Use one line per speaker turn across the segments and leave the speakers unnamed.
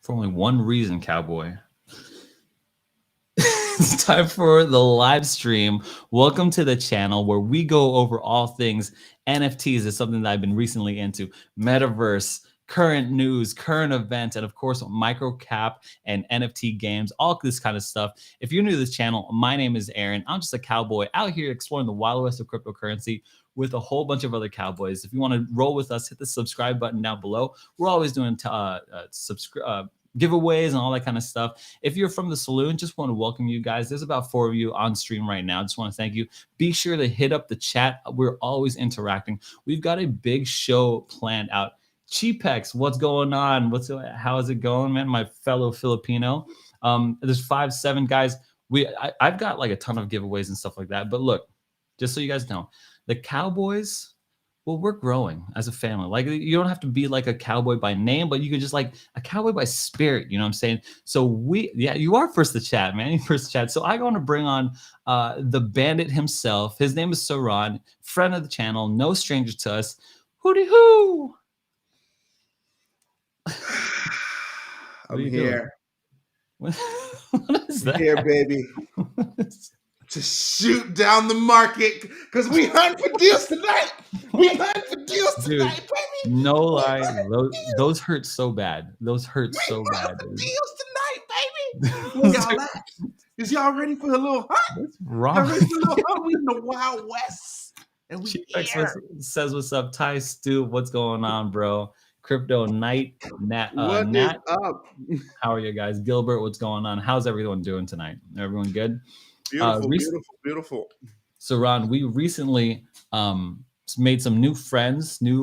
For only one reason, cowboy. It's time for the live stream. Welcome to the channel where we go over all things NFTs. Is something that I've been recently into. Metaverse, current news, current events, and of course, micro cap and NFT games, all this kind of stuff. If you're new to this channel, my name is Aaron. I'm just a cowboy out here exploring the wild west of cryptocurrency with a whole bunch of other cowboys. If you want to roll with us, hit the subscribe button down below. We're always doing giveaways and all that kind of stuff. If you're from the saloon, just want to welcome you guys. There's about 4 of you on stream right now. Just want to thank you. Be sure to hit up the chat. We're always interacting. We've got a big show planned out. Cheapex, what's going on? How is it going, man? My fellow Filipino. There's 5-7 guys. I've got like a ton of giveaways and stuff like that. But look, just so you guys know, the Cowboys, well, we're growing as a family. Like, you don't have to be like a cowboy by name, but you could just like a cowboy by spirit. You know what I'm saying? So you are first to chat, man. You first to chat. So I want to bring on the Bandit himself. His name is Saran, friend of the channel, no stranger to us. Hooty hoo!
I'm here.
What is that?
Here, baby. To shoot down the market because we hunt for deals tonight. We hunt for deals tonight, baby.
No lie, those hurt so bad. Those hurt so bad.
For deals tonight, baby. Where y'all at? Is y'all ready for a little hunt?
What's wrong?
Y'all ready for a little hunt? We in the Wild West, and we here.
Says what's up, Ty Stu. What's going on, bro? Crypto Night, Nat.
Is up?
How are you guys? Gilbert, what's going on? How's everyone doing tonight? Everyone good?
Beautiful.
So, Ron, we recently made some new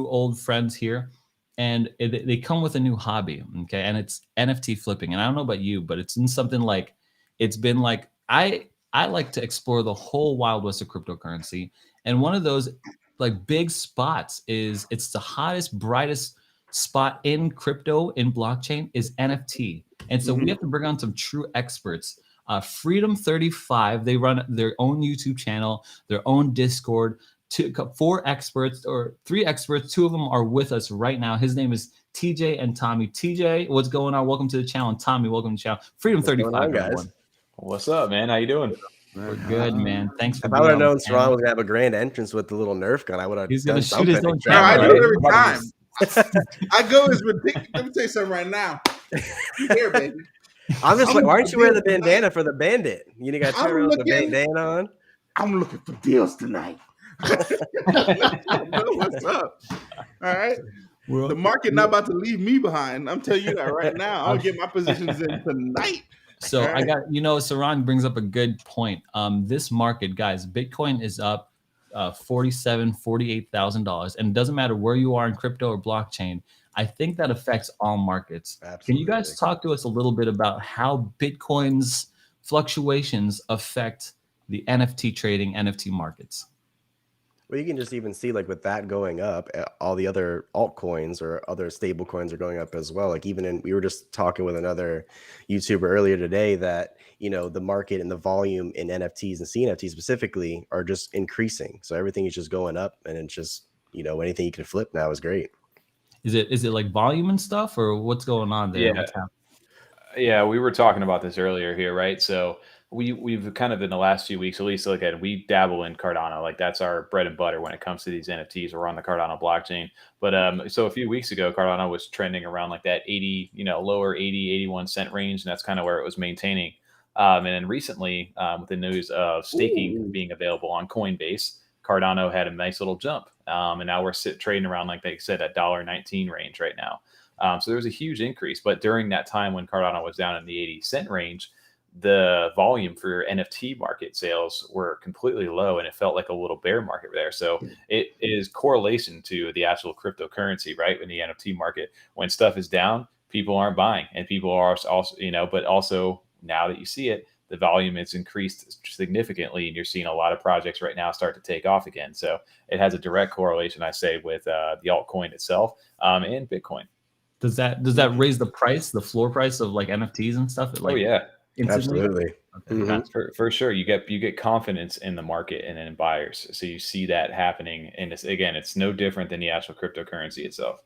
old friends here, and they come with a new hobby, okay? And it's NFT flipping. And I don't know about you, but it's been something like, I like to explore the whole wild west of cryptocurrency. And one of those like big spots it's the hottest, brightest spot in crypto, in blockchain, is NFT. And so we have to bring on some true experts. Freedom 35, they run their own YouTube channel, their own Discord. 4 experts or 3 experts, 2 of them are with us right now. His name is TJ and Tommy. TJ, what's going on? Welcome to the channel. And Tommy, welcome to the channel. Freedom 35,
guys.
What's up, man? How you doing?
We're good, man. Thanks for
being on. If I would have known Saran was gonna have a grand entrance with the little Nerf gun, I would have.
He's gonna shoot his own
camera. I do it every time. I go as ridiculous. Let me tell you something right now. You here, baby?
I'm just like, why aren't you wearing the bandana for the Bandit? You got two rows of bandana on.
I'm looking for deals tonight. What's up? All right. The market not about to leave me behind. I'm telling you that right now. I'll get my positions in tonight.
So I got, Saran brings up a good point. This market, guys, Bitcoin is up $48,000, and it doesn't matter where you are in crypto or blockchain. I think that affects all markets. Absolutely. Can you guys talk to us a little bit about how Bitcoin's fluctuations affect the NFT trading, NFT markets?
Well, you can just even see, like, with that going up, all the other altcoins or other stable coins are going up as well. Like, we were just talking with another YouTuber earlier today that, the market and the volume in NFTs and CNFTs specifically are just increasing. So everything is just going up, and it's just, anything you can flip now is great.
Is it like volume and stuff, or what's going on there?
Yeah, we were talking about this earlier here, right? So we've kind of in the last few weeks, at least we dabble in Cardano. Like, that's our bread and butter when it comes to these NFTs. We're on the Cardano blockchain. But so a few weeks ago, Cardano was trending around like that 80, lower 80, 81 cent range. And that's kind of where it was maintaining. And then recently, with the news of staking being available on Coinbase, Cardano had a nice little jump. And now we're trading around, like they said, at $1.19 range right now. So there was a huge increase. But during that time when Cardano was down in the 80 cent range, the volume for NFT market sales were completely low, and it felt like a little bear market there. So it is correlation to the actual cryptocurrency, right? In the NFT market, when stuff is down, people aren't buying, and people are also, but also now that you see it, the volume has increased significantly, and you're seeing a lot of projects right now start to take off again. So it has a direct correlation, I say, with the altcoin itself and Bitcoin.
Does that raise the price, the floor price of like NFTs and stuff?
Oh yeah.
Absolutely.
Okay. For sure. You get confidence in the market and in buyers. So you see that happening. And it's no different than the actual cryptocurrency itself.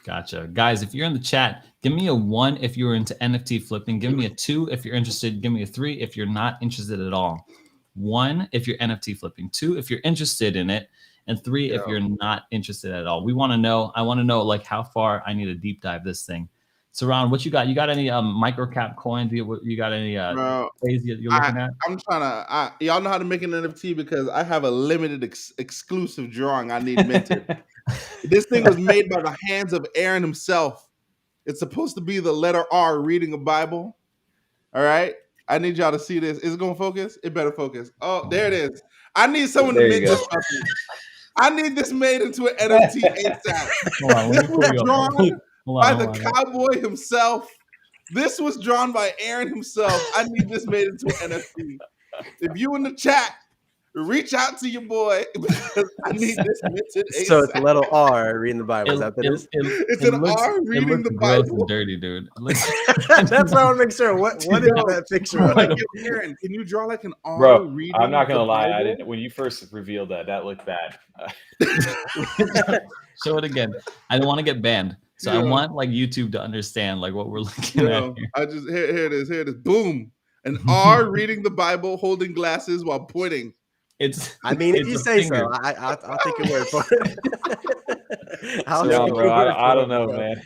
Gotcha. Guys, if you're in the chat, give me a 1 if you're into NFT flipping. Give me a 2 if you're interested. Give me a 3 if you're not interested at all. 1 if you're NFT flipping. 2 if you're interested in it. And 3 if you're not interested at all. We want to know. I want to know like how far I need to deep dive this thing. So, Ron, what you got? You got any microcap coins? You got any plays you're looking at?
I'm trying to. Y'all know how to make an NFT because I have a limited exclusive drawing I need minted. This thing was made by the hands of Aaron himself. It's supposed to be the letter R reading a Bible. All right. I need y'all to see this. Is it going to focus? It better focus. Oh, there it is. I need someone to mint this puppy. I need this made into an NFT ASAP.
Hold on, let me pull you up.
Drawn by the cowboy himself. This was drawn by Aaron himself. I need this made into an NFT. If you in the chat, reach out to your boy because I need this minted ASAP.
So it's a little R reading the Bible. Is that what it is?
It's an R reading the Bible.
And dirty, dude.
That's why I want to make sure. What is that picture?
Like, Aaron, can you draw like an R?
Bro,
reading
I'm not gonna
the
lie.
Bible?
I didn't. When you first revealed that looked bad.
Show it again. I don't want to get banned, so I want like YouTube to understand like what we're looking at here.
I just here it is. Here it is. Boom. An R reading the Bible, holding glasses while pointing.
I mean, if you say so, I'll take your word for it.
I don't know, man.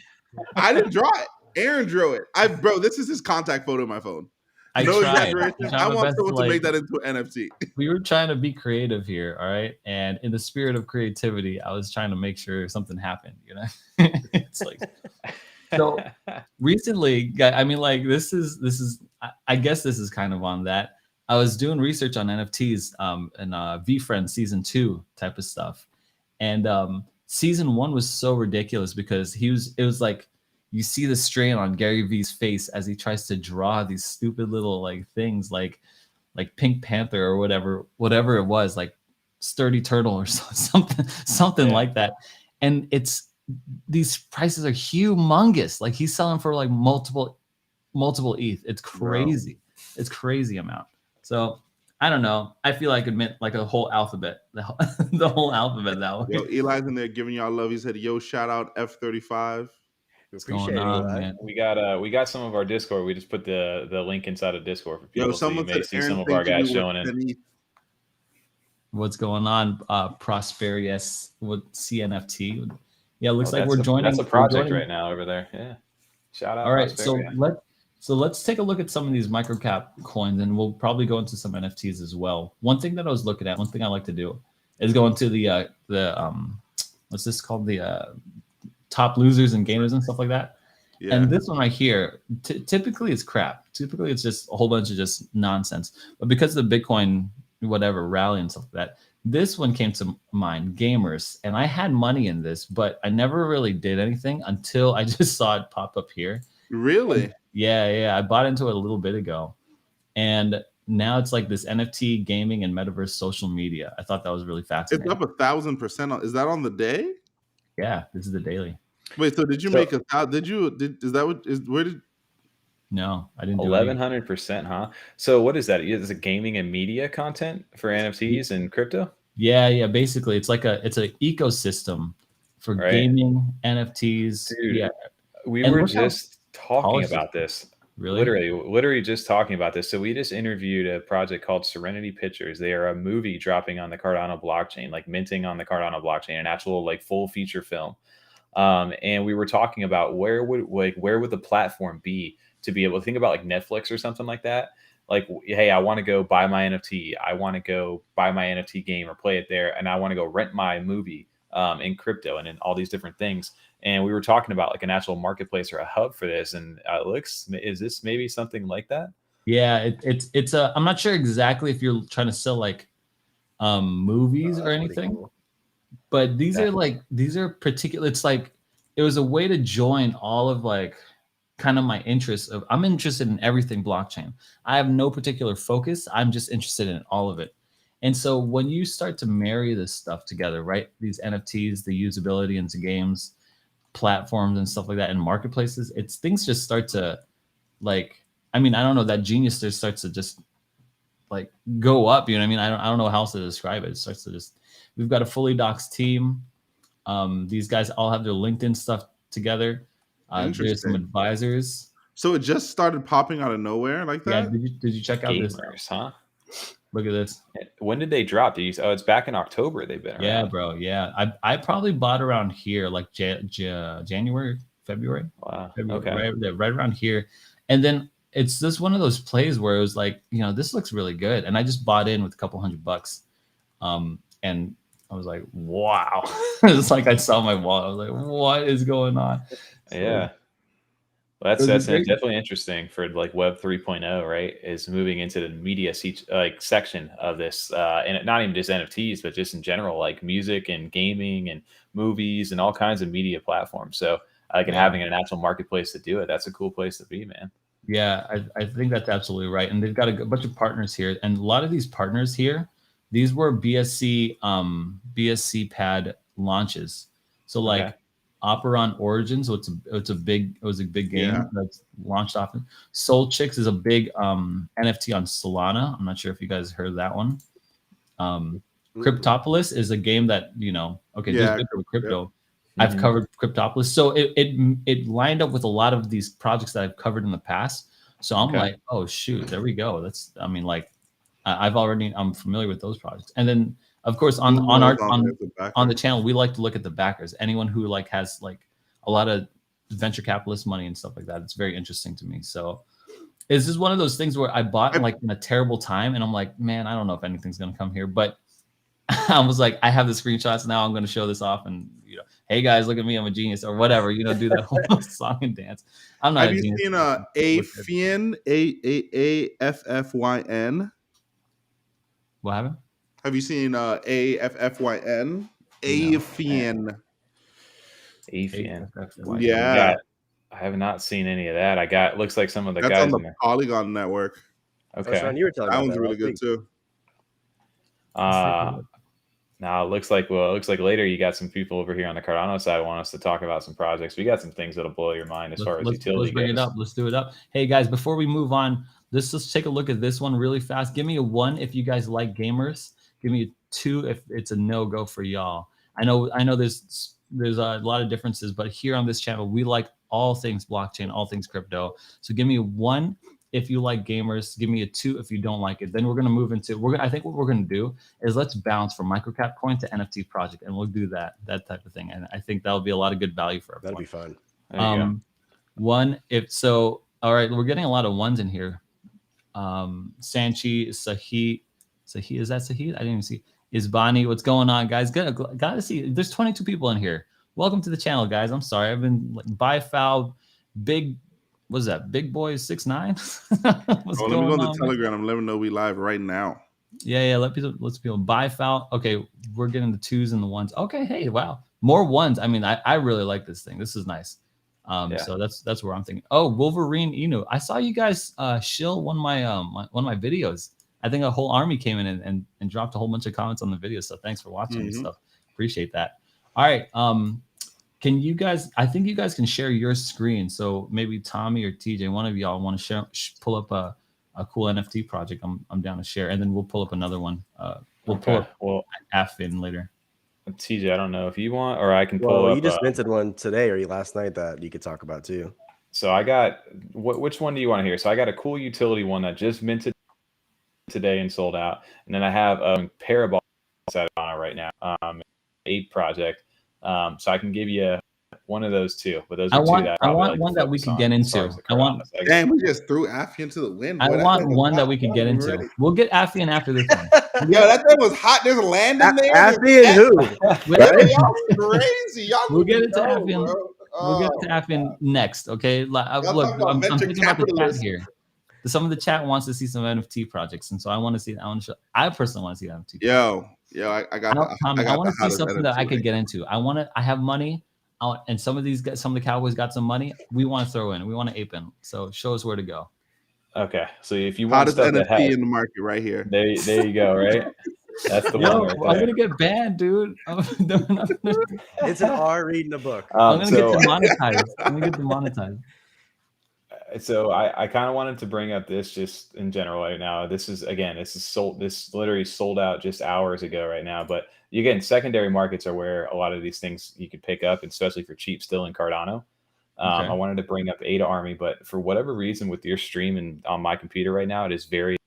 I didn't draw it. Aaron drew it. Bro, this is his contact photo in my phone. No exaggeration. I want someone to make that into an NFT.
We were trying to be creative here, all right? And in the spirit of creativity, I was trying to make sure something happened, you know? It's like so recently, I mean, like this is I guess this is kind of on that. I was doing research on NFTs and VFriend season 2 type of stuff. And season 1 was so ridiculous because it was like you see the strain on Gary V's face as he tries to draw these stupid little like things like Pink Panther or whatever it was, like Sturdy Turtle or something like that. And these prices are humongous. Like he's selling for like multiple ETH. It's crazy. Wow. It's crazy amount. So I don't know. I feel like it meant like a whole alphabet, the whole alphabet that way.
Yo, Eli's in there giving y'all love. He said, "Yo, shout out F35."
What's going on, man?
We got some of our Discord. We just put the link inside of Discord for people, so you may see
Aaron
some of our guys showing it.
What's going on, Prosperius with CNFT? Yeah, it looks like we're joining.
That's a project right now over there. Yeah, shout out.
All right, so let's take a look at some of these microcap coins, and we'll probably go into some NFTs as well. One thing that I was looking at, one thing I like to do, is go into the what's this called, the top losers and gainers and stuff like that. Yeah. And this one right here, typically it's crap. Typically it's just a whole bunch of just nonsense. But because of the Bitcoin whatever rally and stuff like that, this one came to mind, gamers. And I had money in this, but I never really did anything until I just saw it pop up here.
Really?
And yeah. I bought into it a little bit ago. And now it's like this NFT gaming and metaverse social media. I thought that was really fascinating.
It's up 1,000%. Is that on the day?
Yeah, this is the daily.
Wait, so did you make is that what is where did?
No, I didn't do
1,100%, huh? So what is that? Is it gaming and media content for NFTs and crypto?
Yeah. Basically, it's an ecosystem for gaming, NFTs.
Dude,
yeah,
we were just talking about this. Really? Literally just talking about this. So we just interviewed a project called Serenity Pictures. They are a movie dropping on the Cardano blockchain, like minting on the Cardano blockchain, an actual like full feature film. And we were talking about where would the platform be to be able to think about like Netflix or something like that. Like, hey, I want to go buy my NFT. I want to go buy my NFT game or play it there. And I want to go rent my movie in crypto and in all these different things. And we were talking about like an actual marketplace or a hub for this. And is this maybe something like that?
Yeah, it's I'm not sure exactly if you're trying to sell like movies or anything. Cool. But these are particular. It's like it was a way to join all of like kind of my interests. I'm interested in everything blockchain. I have no particular focus. I'm just interested in all of it. And so when you start to marry this stuff together, right? These NFTs, the usability into games, platforms and stuff like that, and marketplaces, things just start to like. I mean, I don't know, that genius just starts to just like go up. You know what I mean? I don't know how else to describe it. It starts to just. We've got a fully doxed team. These guys all have their LinkedIn stuff together. There's some
Interesting.
advisors.
So it just started popping out of nowhere like
Yeah,
that?
did you check out this?
Gamers, huh?
Look at this.
When did they drop? Oh, it's back in October. They've been around.
Yeah, bro. Yeah, I probably bought around here like January, February.
Wow.
February, right around here, and then it's just one of those plays where it was like, this looks really good, and I just bought in with a couple $100, and I was like, wow. It's like I saw my wallet. I was like, what is going on? So,
yeah. Well, that's definitely interesting for like Web 3.0, right? Is moving into the media section of this, and not even just NFTs, but just in general, like music and gaming and movies and all kinds of media platforms. So, and having a natural marketplace to do it, that's a cool place to be, man.
Yeah, I think that's absolutely right. And they've got a bunch of partners here, and a lot of these partners here, these were BSC pad launches. So like Operon Origins, so it's a big game that's launched often. Soul Chicks is a big NFT on Solana. I'm not sure if you guys heard of that one. Cryptopolis is a game that just with crypto. Yep. I've covered Cryptopolis, so it lined up with a lot of these projects that I've covered in the past. So I'm like, oh shoot, there we go. I'm familiar with those projects. And then of course on the channel, we like to look at the backers. Anyone who has a lot of venture capitalist money and stuff like that. It's very interesting to me. So this is one of those things where I bought in a terrible time, and I'm like, man, I don't know if anything's gonna come here, but I was like, I have the screenshots now. I'm gonna show this off, and hey guys, look at me, I'm a genius, or whatever. Do that whole song and dance. I'm not.
Have you seen Affyn? AFFYN?
What happened?
Have you seen AFFYN? Affyn.
Affyn.
Yeah.
I have not seen any of that. Looks like some of the
That's
guys
on the Polygon network.
Okay.
Sean, you were talking
that
about
one's really good too.
Now it looks like later you got some people over here on the Cardano side want us to talk about some projects. We got some things that'll blow your mind as far as utility.
Let's bring it up. Let's do it up. Hey guys, before we move on, let's just take a look at this one really fast. Give me a 1 if you guys like gamers. Give me a 2 if it's a no-go for y'all. I know there's a lot of differences, but here on this channel, we like all things blockchain, all things crypto. So give me a 1 if you like gamers. Give me a 2 if you don't like it. Then we're gonna move into I think what we're gonna do is let's bounce from microcap coin to NFT project, and we'll do that type of thing. And I think that'll be a lot of good value for everyone.
That'd be fun.
1 if so. All right, we're getting a lot of 1s in here. Sanchi, Sahi, is that Sahi? I didn't even see. Isbani, what's going on, guys? Gotta see. There's 22 people in here. Welcome to the channel, guys. I'm sorry, I've been foul, big. What's that? Big boy 6'9".
Let me go on the Telegram. I'm letting them know we live right now.
Yeah. Let's people buy foul. Okay, we're getting the 2s and the 1s. Okay, hey, wow, more 1s. I mean, I really like this thing. This is nice. So that's where I'm thinking. Oh, Wolverine Inu. I saw you guys shill one of my videos. I think a whole army came in and dropped a whole bunch of comments on the video. So thanks for watching and stuff. Appreciate that. All right. Can you guys? I think you guys can share your screen. So maybe Tommy or TJ, one of y'all want to pull up a cool NFT project. I'm down to share, and then we'll pull up another one. We'll pull up Affyn later.
TJ, I don't know if you want, or I can pull up.
You just minted one today or last night that you could talk about too.
So I got which one do you want to hear? So I got a cool utility one that just minted today and sold out, and then I have Parabol set on it right now. 8 project. So I can give you one of those two. But those are
I want one that we could get into.
Damn, we just threw Affyn to the wind.
I want one that we could get into. Ready. We'll get Affyn after this one.
Yo, that thing was hot. There's land in there.
Affyn who?
Y'all crazy.
We'll get into Affyn. We'll get to Affyn next. Okay. Look, I'm thinking about the chat here. Some of the chat wants to see some NFT projects, and so I want to see that. I personally want to see NFT.
Yo, I got.
I want to see something that I could get into. I have money, and some of the Cowboys got some money. We want to throw in. We want to ape in. So show us where to go.
Okay, so if you want
stuff NFT in the market right here.
There you go. Right. That's the one. Right there.
I'm gonna get banned, dude.
It's an R reading a book.
I'm gonna get demonetized.
So I kind of wanted to bring up this just in general right now. This is sold. This literally sold out just hours ago right now. But again, secondary markets are where a lot of these things you can pick up, and especially for cheap still in Cardano.
Okay.
I wanted to bring up Ada Army, but for whatever reason with your stream and on my computer right now, it is very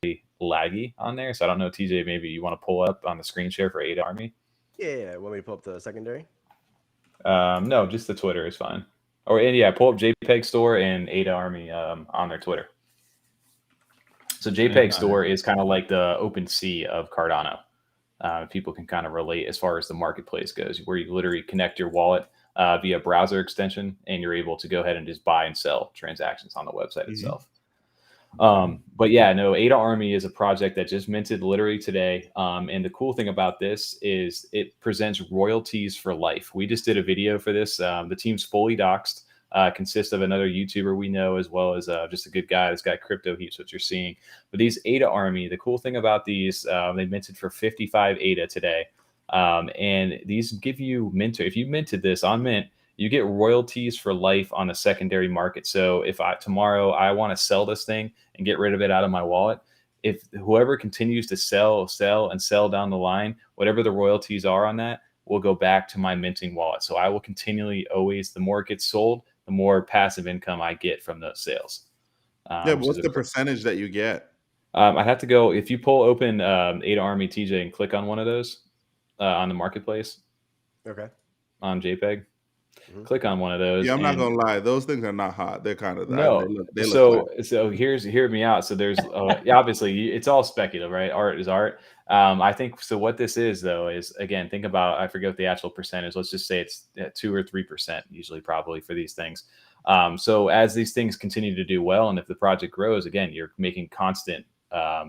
laggy on there. So I don't know, TJ, maybe you want to pull up on the screen share for Ada Army?
Yeah, want me to pull up the secondary?
No, just the Twitter is fine. Pull up JPEG Store and Ada Army on their Twitter. So JPEG Store is kind of like the OpenSea of Cardano. People can kind of relate as far as the marketplace goes, where you literally connect your wallet via browser extension, and you're able to go ahead and just buy and sell transactions on the website itself. But yeah, no, Ada Army is a project that just minted literally today. And the cool thing about this is it presents royalties for life. We just did a video for this. The team's fully doxed, consists of another YouTuber we know, as well as just a good guy. This guy Crypto Heaps, what you're seeing. But these Ada Army, the cool thing about these, they minted for 55 Ada today. And these give you if you minted this on Mint, you get royalties for life on the secondary market. So if tomorrow I want to sell this thing and get rid of it out of my wallet, if whoever continues to sell down the line, whatever the royalties are on that will go back to my minting wallet. So I will continually always, the more it gets sold, the more passive income I get from those sales.
What's the percentage that you get?
I'd have to go, if you open Ada Army TJ and click on one of those on the marketplace.
Okay.
On JPEG. Click on one of those.
Yeah, I'm not gonna lie; those things are not hot. They're kind of
they look so hear me out. So there's obviously it's all speculative, right? Art is art. I think so. What this is though is, again, think about, I forget what the actual percentage. Let's just say it's 2 or 3% usually, probably, for these things. So as these things continue to do well, and if the project grows, again, you're making constant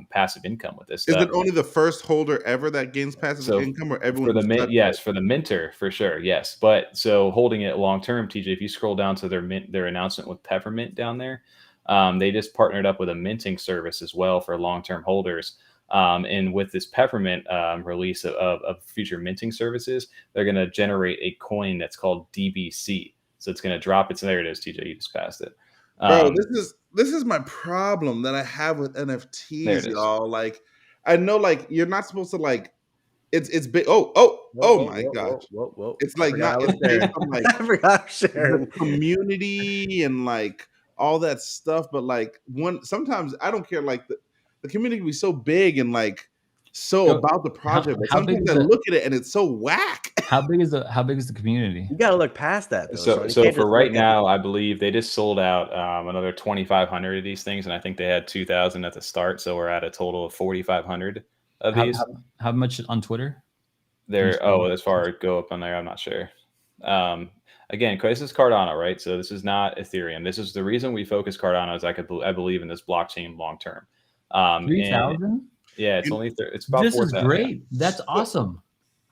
passive income with this.
Is it only the first holder ever that gains passive income, or everyone?
For the yes, for the minter, for sure, yes. But so holding it long term, TJ, if you scroll down to their announcement with Peppermint down there, they just partnered up with a minting service as well for long term holders. And with this Peppermint release of future minting services, they're going to generate a coin that's called DBC. So it's going to drop it. So there it is, TJ. You just passed it.
Bro, this is my problem that I have with NFTs, y'all. Like, I know, like, you're not supposed to, like, it's big. Oh my gosh.
Whoa.
It's like it's based on, like,
the
community and, like, all that stuff. But, like, sometimes I don't care. Like, the community can be so big and, like, so about the project, but sometimes I look at it and it's so whack.
How big is the community?
You gotta look past that though.
So for right now, I believe they just sold out another 2,500 of these things, and I think they had 2,000 at the start, so we're at a total of 4,500 of these.
How much on Twitter?
As far as go up on there, I'm not sure. Again, this is Cardano, right? So this is not Ethereum. This is the reason we focus Cardano, is I believe in this blockchain long term.
3,000?
Yeah, it's it's about.
This is great. That's awesome.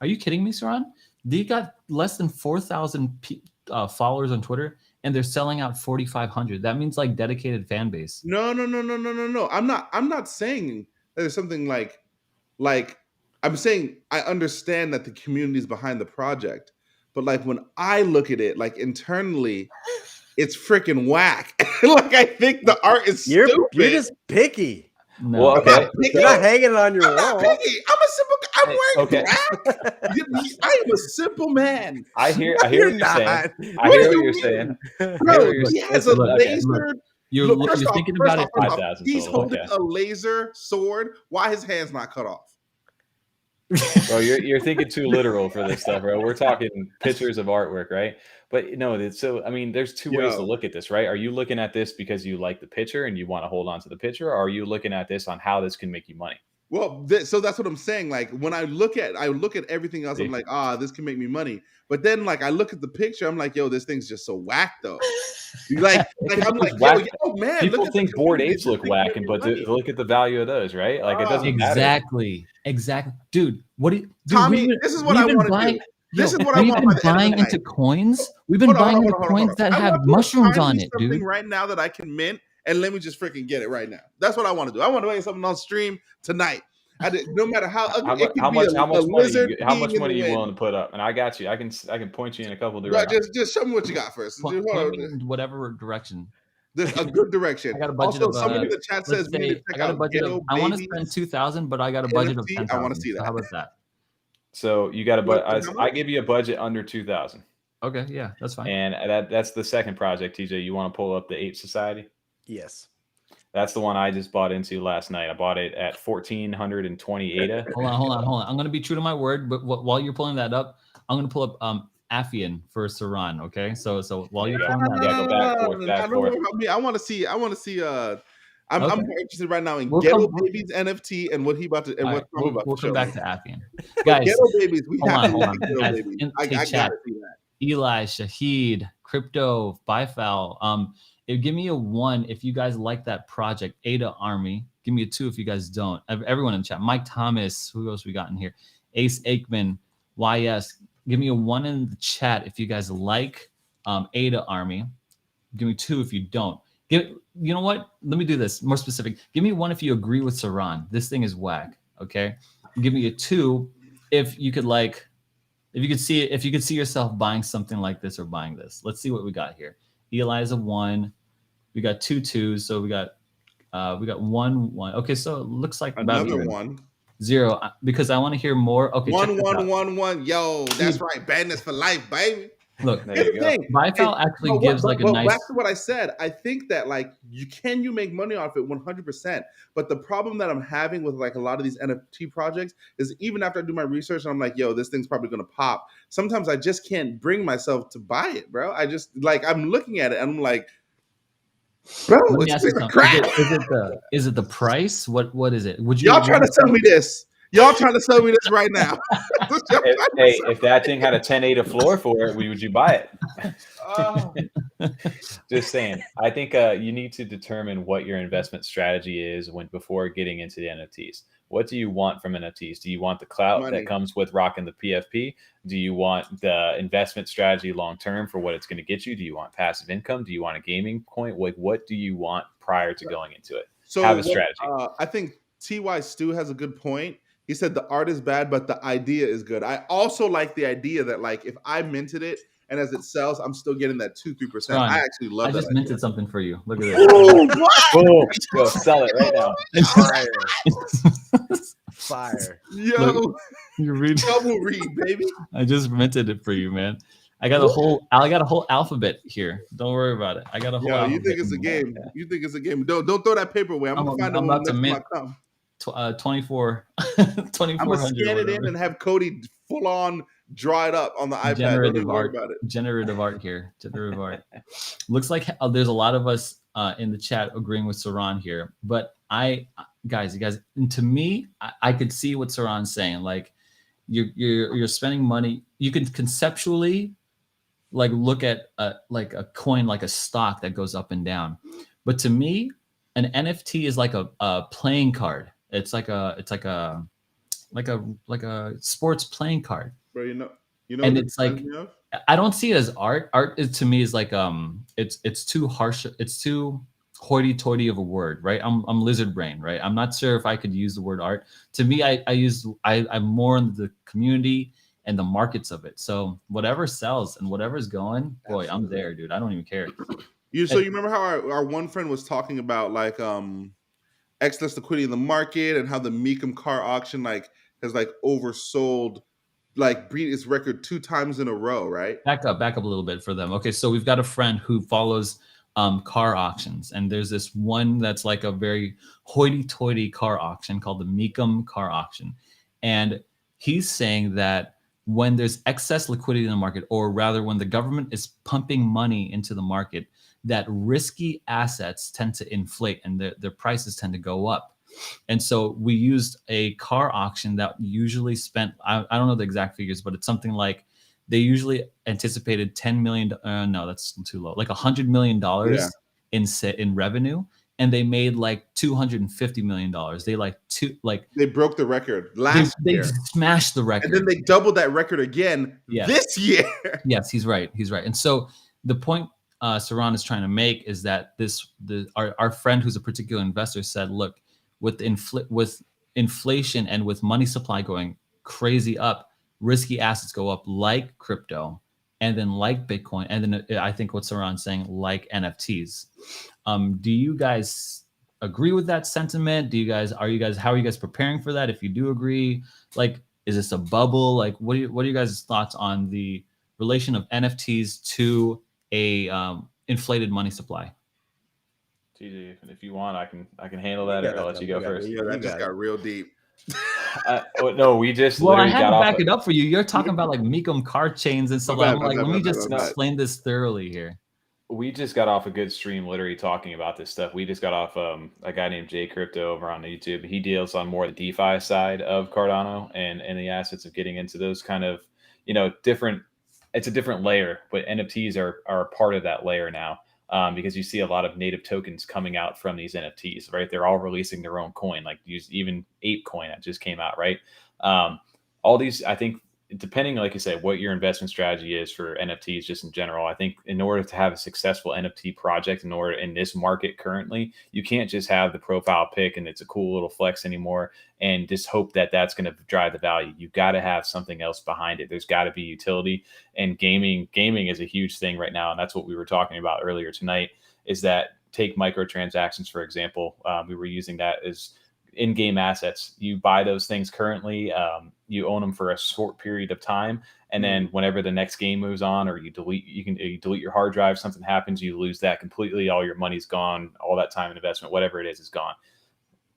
Are you kidding me, Saran? They got less than 4,000 followers on Twitter, and they're selling out 4,500. That means, like, dedicated fan base.
No. I'm not saying that there's something like I'm saying I understand that the community is behind the project, but, like, when I look at it, like, internally, it's freaking whack. Like, I think the art is stupid.
You're just picky.
No.
Well, okay.
You're not hanging it on your wall.
I'm wearing black. I am a simple man.
I hear what you're saying. I hear what you're saying.
Bro, he has a laser.
You're thinking about it.
5,000.
He's holding a laser sword. Why his hand's not cut off?
Bro, you're thinking too literal for this stuff, bro. We're talking pictures of artwork, right? But no, so I mean, there's two ways to look at this, right? Are you looking at this because you like the picture and you want to hold on to the picture, or are you looking at this on how this can make you money?
Well, so that's what I'm saying. Like, when I look at everything else, I'm like, this can make me money. But then, like, I look at the picture, I'm like, yo, this thing's just so whack, though. Like I'm like, yo, man.
People think Bored Apes look whack, but look at the value of those, right? Like, it doesn't matter.
Exactly, dude.
Tommy, this is what I want to do. This is what I want.
We've been buying into coins. We've been buying into coins that have mushrooms on it, dude.
Right now that I can mint, and let me just freaking get it right now. That's what I want to do. I want to make something on stream tonight. No matter how ugly it can be,
how much money you willing to put up? And I got you. I can point you in a couple directions.
Just show me what you got first.
Point me in whatever direction.
A good direction.
I got a budget
Also,
of
somebody in the chat says we need to
I
check
got a
out
budget of.
Ghetto
I want to spend
Babies
2,000, but I got a budget of
NFT.
10,000.
I want to see
So
that.
how about that?
So you got a
What-
but.
how
I
much?
give you a budget under 2,000,
Okay, yeah, that's fine.
and that's the second project. TJ, you want to pull up the Ape Society?
Yes.
That's the one I just bought into last night. I bought it at 1,420 ADA.
Hold on. I'm gonna be true to my word, but while you're pulling that up, I'm gonna pull up Affian for Saran. Okay, so while you're pulling that
Yeah,
up,
go back, forth,
I
back,
don't
forth.
know about me. I want to see. I'm
Okay.
more interested right now in
We'll
Ghetto
come-
Babies NFT and what he about to and
all
what
right,
Tom about
we'll
to
come
show
back
me.
to Affian,
But
guys.
Ghetto Babies, we
hold
have
on,
to
hold
look
on,
at Ghetto
guys.
Babies.
In-
I
hey, chat.
gotta see that.
Eli, Shahid, Crypto, Bifal. Give me a 1 if you guys like that project. Ada Army. Give me a 2 if you guys don't. Everyone in the chat. Mike Thomas. Who else we got in here? Ace Aikman. YS. Give me a 1 in the chat if you guys like Ada Army. Give me 2 if you don't. You know what? Let me do this more specific. Give me 1 if you agree with Saran. This thing is whack. Okay. Give me a 2 if you could like. If you could see yourself buying something like this or buying this. Let's see what we got here. Eli's a 1. We got 2 2s, so we got 1 1. Okay, so it looks like
Another one.
0 because I want to hear more. Okay, check this out.
1. Yo, that's right. Bandits for life, baby.
Look,
There
Here's
you
the
go.
thing.
Bifal actually gives like a
but
nice.
back to what I said. I think that like you make money off it 100%. But the problem that I'm having with like a lot of these NFT projects is even after I do my research and I'm like, yo, this thing's probably gonna pop. Sometimes I just can't bring myself to buy it, bro. I just like I'm looking at it and I'm like, bro,
Let me ask you
it's
something.
crap.
Is it the price? What is it? Would you?
Y'all trying to sell me this? Y'all trying to sell me this right now?
If that thing had a 10 ADA floor for it, would you buy it?
Oh.
Just saying. I think you need to determine what your investment strategy is before getting into the NFTs. What do you want from NFTs? Do you want the clout
Money.
that comes with rocking the PFP? Do you want the investment strategy long term for what it's going to get you? Do you want passive income? Do you want a gaming point? Like, what do you want prior to going into it?
So
Have a strategy.
I think TY Stu has a good point. He said the art is bad, but the idea is good. I also like the idea that like if I minted it and as it sells, I'm still getting that 2-3%.
Ron,
I actually love
I
that.
just
idea.
minted something for you. Look at this.
Ooh, what?
Boom. Go sell it right now.
Fire.
Yo,
Look, you read.
double read, baby.
I just minted it for you, man. I got a whole alphabet here. Don't worry about it. I got a whole
Yo,
alphabet.
you think it's a game? You think it's a game? Don't throw that paper away. I'm gonna find it
I'm
when
about to
next
mint
time I come.
24
I'm
2400
gonna scan it in and have Cody full on draw it up on the iPad. Don't
generative
even worry
art.
about it.
Generative art here. Generative art. Looks like there's a lot of us in the chat agreeing with Saran here, but you guys, and to me, I could see what Saran's saying. Like you're spending money. You can conceptually like look at like a coin, like a stock that goes up and down. But to me, an NFT is like a playing card. It's like a sports playing card.
Bro, you know,
And
what
it's
it
like
reminds me of?
I don't see it as art. Art is to me is like it's too harsh. It's too hoity-toity of a word, right? I'm lizard brain, right? I'm not sure if I could use the word art. To me, I'm more in the community and the markets of it. So whatever sells and whatever's going, boy, I'm there, dude. I don't even care.
You remember how our one friend was talking about like excess liquidity in the market and how the Meekum car auction like has like oversold, like beat its record 2 times in a row, right?
Back up a little bit for them. Okay, so we've got a friend who follows car auctions, and there's this one that's like a very hoity-toity car auction called the Meekum car auction, and he's saying that when there's excess liquidity in the market, or rather when the government is pumping money into the market, that risky assets tend to inflate and their prices tend to go up. And so we used a car auction that usually spent, I don't know the exact figures, but it's something like they usually anticipated $10 million. No, that's too low. Like $100 million in revenue. And they made like $250 million. They
broke the record last year.
They smashed the record.
And then they doubled that record again this year.
Yes, he's right. And so the point Saran is trying to make is that our friend who's a particular investor said, look, with inflation and with money supply going crazy up, risky assets go up like crypto, and then like Bitcoin, and then I think what's around saying like NFTs. Do you guys agree with that sentiment? How are you guys preparing for that? If you do agree, like, is this a bubble? Like, what are you guys' thoughts on the relation of NFTs to a inflated money supply?
TJ, if you want, I can handle
You
that,
got
or I'll
that,
let you
Tom.
go
You got it.
first.
Yeah, that
You
just
got
got
it.
real deep.
No, we just
Well, I
literally
had
got
to
off.
back it up for you. You're talking about like Meekum card chains and stuff.
My bad,
I'm
my
like,
bad,
let
my
me
bad,
just
my bad.
explain this thoroughly here.
We just got off a good stream literally talking about this stuff. We just got off a guy named Jay Crypto over on YouTube. He deals on more the DeFi side of Cardano and the assets of getting into those kind of, different. It's a different layer, but NFTs are a part of that layer now, because you see a lot of native tokens coming out from these NFTs, right? They're all releasing their own coin, like even Ape Coin that just came out, right? All these, I think, depending, like you said, what your investment strategy is for NFTs, just in general, I think in order to have a successful NFT project, in this market currently, you can't just have the profile pic and it's a cool little flex anymore and just hope that that's going to drive the value. You've got to have something else behind it. There's got to be utility, and gaming is a huge thing right now. And that's what we were talking about earlier tonight, is that take microtransactions, for example. We were using that as in-game assets. You buy those things currently, you own them for a short period of time, and then whenever the next game moves on, or you delete your hard drive, something happens, you lose that completely, all your money's gone, all that time and investment, whatever it is gone.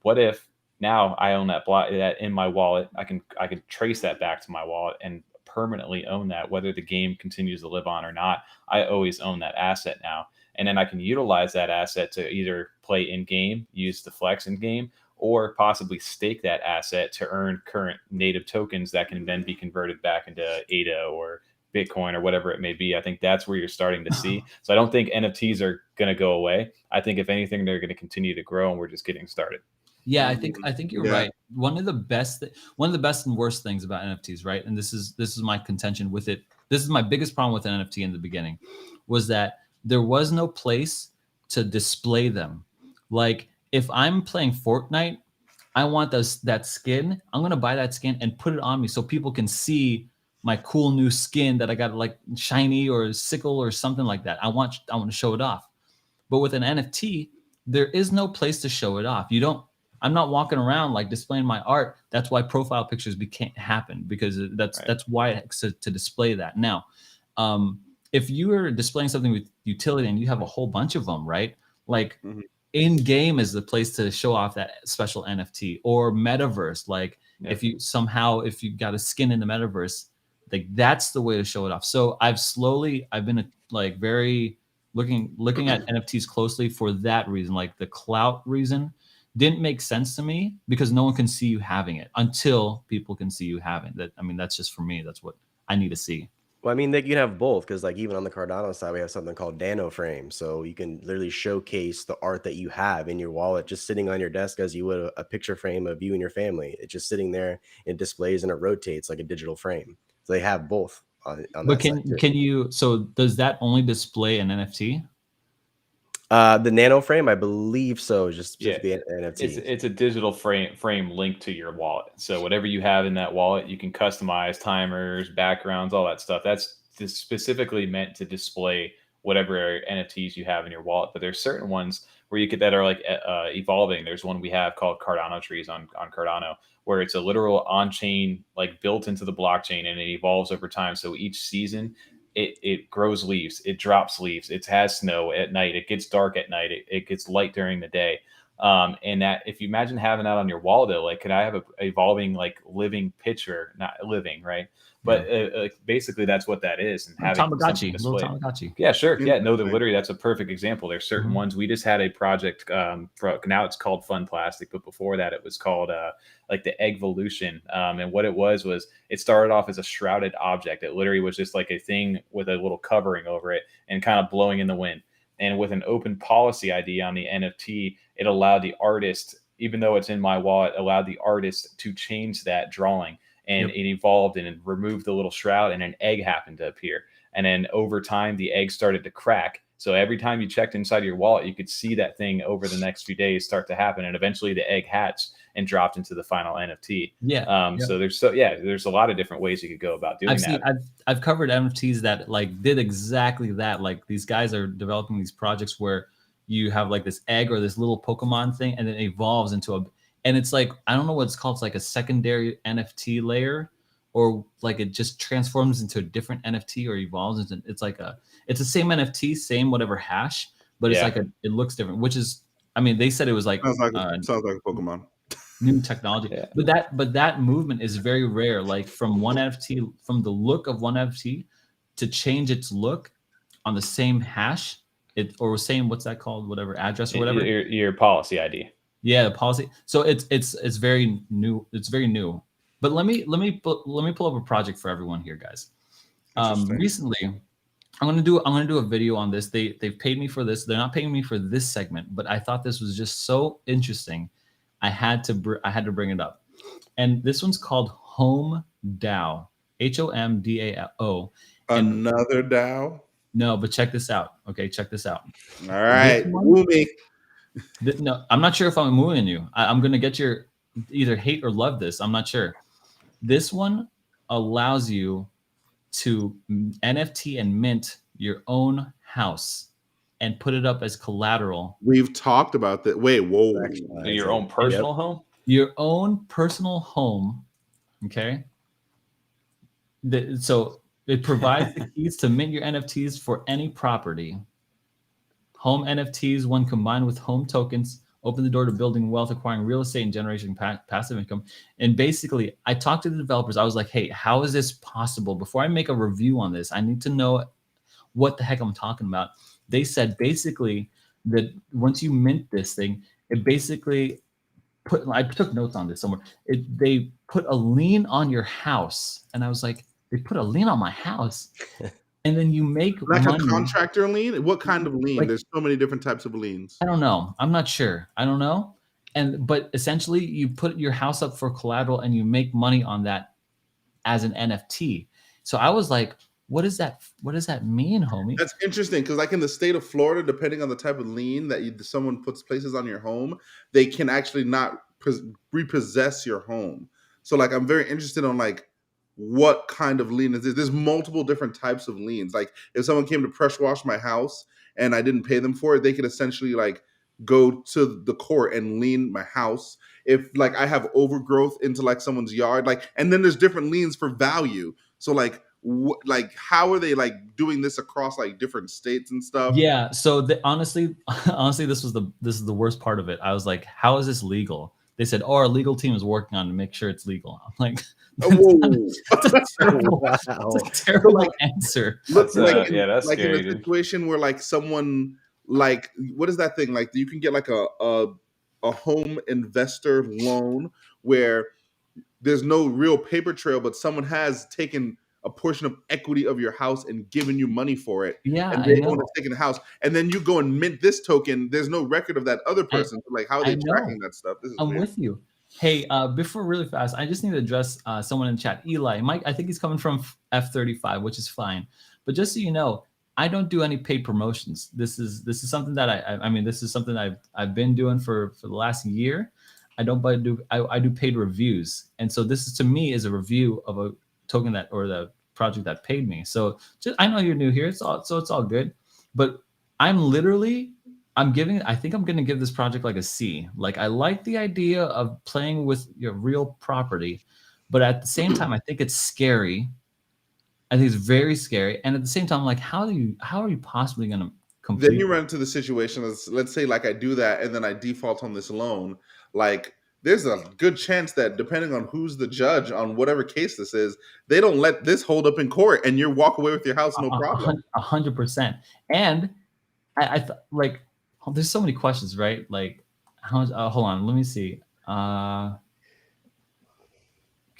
What if now I own that in my wallet? I can trace that back to my wallet and permanently own that, whether the game continues to live on or not. I always own that asset now, and then I can utilize that asset to either play in game, use the flex in game, or possibly stake that asset to earn current native tokens that can then be converted back into ADA or Bitcoin or whatever it may be. I think that's where you're starting to see. So I don't think NFTs are going to go away. I think if anything, they're going to continue to grow, and we're just getting started.
Yeah, I think you're right. One of the best and worst things about NFTs, right? And this is my contention with it. This is my biggest problem with an NFT in the beginning, was that there was no place to display them. Like, if I'm playing Fortnite, I want that skin. I'm gonna buy that skin and put it on me so people can see my cool new skin that I got, like shiny or sickle or something like that. I want to show it off. But with an NFT, there is no place to show it off. I'm not walking around like displaying my art. That's why profile pictures can't happen, because that's why it's to display that. Now, if you are displaying something with utility and you have a whole bunch of them, right? Like, in game is the place to show off that special NFT, or metaverse. Like, if you got a skin in the metaverse, like, that's the way to show it off. So I've been like very looking at NFTs closely for that reason. Like, the clout reason didn't make sense to me, because no one can see you having it until people can see you having that. I mean, that's just for me. That's what I need to see.
Well, I mean, they can have both, because like even on the Cardano side, we have something called Nano Frame. So you can literally showcase the art that you have in your wallet, just sitting on your desk as you would a picture frame of you and your family. It's just sitting there, it displays and it rotates like a digital frame. So they have both on
But
that side too.
can you? So does that only display an NFT?
The Nano Frame, I believe so, just
Yeah,
specifically NFT.
it's a digital frame linked to your wallet. So whatever you have in that wallet, you can customize timers, backgrounds, all that stuff. That's just specifically meant to display whatever NFTs you have in your wallet. But there's certain ones where you get that are like evolving. There's one we have called Cardano trees on Cardano, where it's a literal on-chain, like built into the blockchain, and it evolves over time. So each season it grows leaves, it drops leaves, it has snow at night, it gets dark at night, it gets light during the day. And that, if you imagine having that on your wall, though, like, could I have a evolving, like, living picture, not living, right? But basically that's what that is. And having something
little
displayed.
Tamagotchi.
Yeah, sure. Yeah, no, literally, that's a perfect example. There's certain
Mhm.
ones. We just had a project, now it's called Fun Plastic, but before that it was called like the Eggvolution. And what it was it started off as a shrouded object. It literally was just like a thing with a little covering over it and kind of blowing in the wind. And with an open policy ID on the NFT, it allowed the artist, even though it's in my wallet, allowed the artist to change that drawing. And it evolved and it removed the little shroud, and an egg happened to appear. And then over time, the egg started to crack. So every time you checked inside your wallet, you could see that thing over the next few days start to happen, and eventually the egg hatched and dropped into the final NFT.
Yeah.
So there's a lot of different ways you could go about doing that.
I've covered NFTs that like did exactly that. Like these guys are developing these projects where you have like this egg or this little Pokemon thing, and then it evolves into and it's like, I don't know what it's called. It's like a secondary NFT layer, or like it just transforms into a different NFT or evolves into, it's the same NFT, same whatever hash, but it's like it looks different, which is, I mean, they said it was like,
sounds like a Pokemon.
New technology. Yeah. But that movement is very rare. Like from one NFT, from the look of one NFT to change its look on the same hash, or same, what's that called? Whatever address or whatever.
Your policy ID.
Yeah, the policy. So it's very new. It's very new. But let me pull up a project for everyone here, guys. Recently, I'm gonna do a video on this. They've paid me for this. They're not paying me for this segment, but I thought this was just so interesting. I had to bring it up. And this one's called Home DAO. HOMDAO.
Another DAO?
No, but check this out. Okay, check this out.
All right, woo me.
No, I'm not sure if I'm wooing you. I'm gonna get your either hate or love this. I'm not sure. This one allows you to NFT and mint your own house and put it up as collateral.
We've talked about that. Wait, whoa.
Your own personal home?
Your own personal home. Okay. So it provides the keys to mint your NFTs for any property. Home NFTs, when combined with home tokens, open the door to building wealth, acquiring real estate, and generating passive income. And basically, I talked to the developers. I was like, hey, how is this possible? Before I make a review on this, I need to know what the heck I'm talking about. They said basically that once you mint this thing, it basically I took notes on this somewhere. They put a lien on your house. And I was like, they put a lien on my house? And then you make
like
money.
A contractor lien? What kind of lien? Like, there's so many different types of liens.
I don't know. I'm not sure. I don't know. But essentially you put your house up for collateral and you make money on that as an NFT. So I was like, what does that mean, homie?
That's interesting, because like in the state of Florida, depending on the type of lien that someone places on your home, they can actually not repossess your home. So like I'm very interested on like what kind of lien is this? There's multiple different types of liens. Like if someone came to pressure wash my house and I didn't pay them for it, they could essentially like go to the court and lien my house. If like I have overgrowth into like someone's yard, like, and then there's different liens for value. So like how are they like doing this across like different states and stuff?
Yeah. So honestly, this is the worst part of it. I was like, how is this legal? They said, oh, our legal team is working on it to make sure it's legal. I'm like, that's a terrible answer.
That's
scary.
In a situation where like someone, like, what is that thing? Like you can get like a home investor loan where there's no real paper trail, but someone has taken a portion of equity of your house and given you money for it.
Yeah,
and they want to take in the house, and then you go and mint this token. There's no record of that other person. Like, how are they tracking that stuff?
I'm weird. With you. Hey, before really fast, I just need to address someone in chat. Eli, Mike, I think he's coming from F35, which is fine. But just so you know, I don't do any paid promotions. This is something that I mean, this is something I've been doing for the last year. I do paid reviews, and so this is, to me, is a review of a token that, or the project that paid me. So I know you're new here, it's all good, but I think I'm going to give this project like a C. Like, I like the idea of playing with your real property, but at the same time, I think it's scary. I think it's very scary. And at the same time, like, how are you possibly going to complete?
Then you run into the situation of, let's say like I do that and then I default on this loan. Like, there's a good chance that depending on who's the judge on whatever case this is, they don't let this hold up in court and you walk away with your house, no problem.
100%. And I thought, like, there's so many questions, right? Like, hold on, let me see.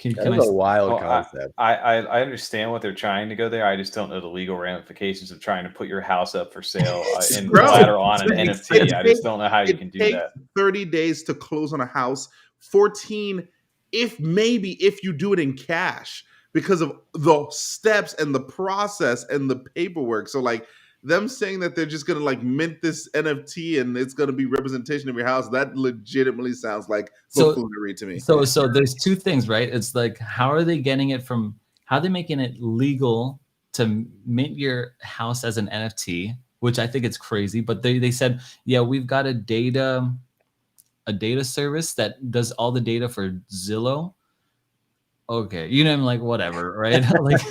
That's a wild concept.
I understand what they're trying to go there. I just don't know the legal ramifications of trying to put your house up for sale in collateral on an NFT. I just don't know how you can do that.
30 days to close on a house. 14, if you do it in cash, because of the steps and the process and the paperwork. So like, them saying that they're just gonna like mint this NFT and it's gonna be representation of your house, that legitimately sounds like buffoonery to me.
So there's two things, right? It's like, how are they getting it from? How are they making it legal to mint your house as an NFT? Which I think it's crazy, but they said, yeah, we've got a data service that does all the data for Zillow. Okay, you know, I'm like, whatever, right? Like,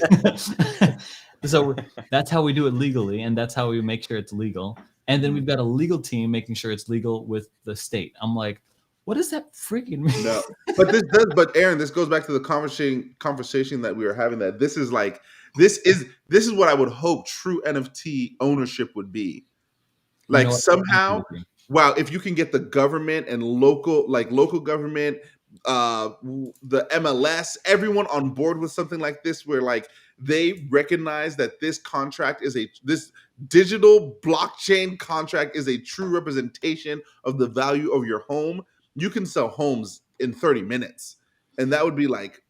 so that's how we do it legally, and that's how we make sure it's legal. And then we've got a legal team making sure it's legal with the state. I'm like, what does that freaking mean?
No, but Aaron, this goes back to the conversation that we were having. That this is what I would hope true NFT ownership would be. Like, somehow, wow, if you can get the government and local government, the MLS, everyone on board with something like this, where like they recognize that this digital blockchain contract is a true representation of the value of your home. You can sell homes in 30 minutes, and that would be like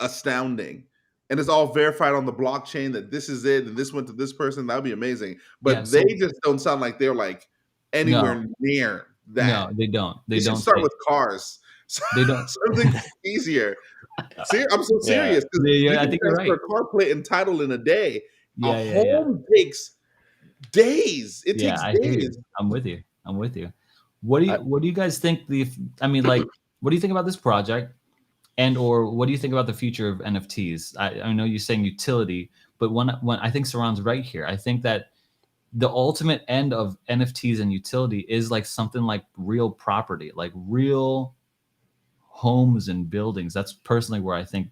astounding. And it's all verified on the blockchain that this is it and this went to this person. That would be amazing. But they just don't sound like they're like anywhere near that.
No, they don't. They don't
start with cars.
They don't.
Something easier. See, I'm so serious.
Yeah, I think you're right.
A car plate and title in a day.
A
home takes days. It takes days.
I'm with you. What do you guys think? What do you think about this project, and or what do you think about the future of NFTs? I know you're saying utility, but when I think Saran's right here. I think that the ultimate end of NFTs and utility is like something like real property, like real homes and buildings. That's personally where I think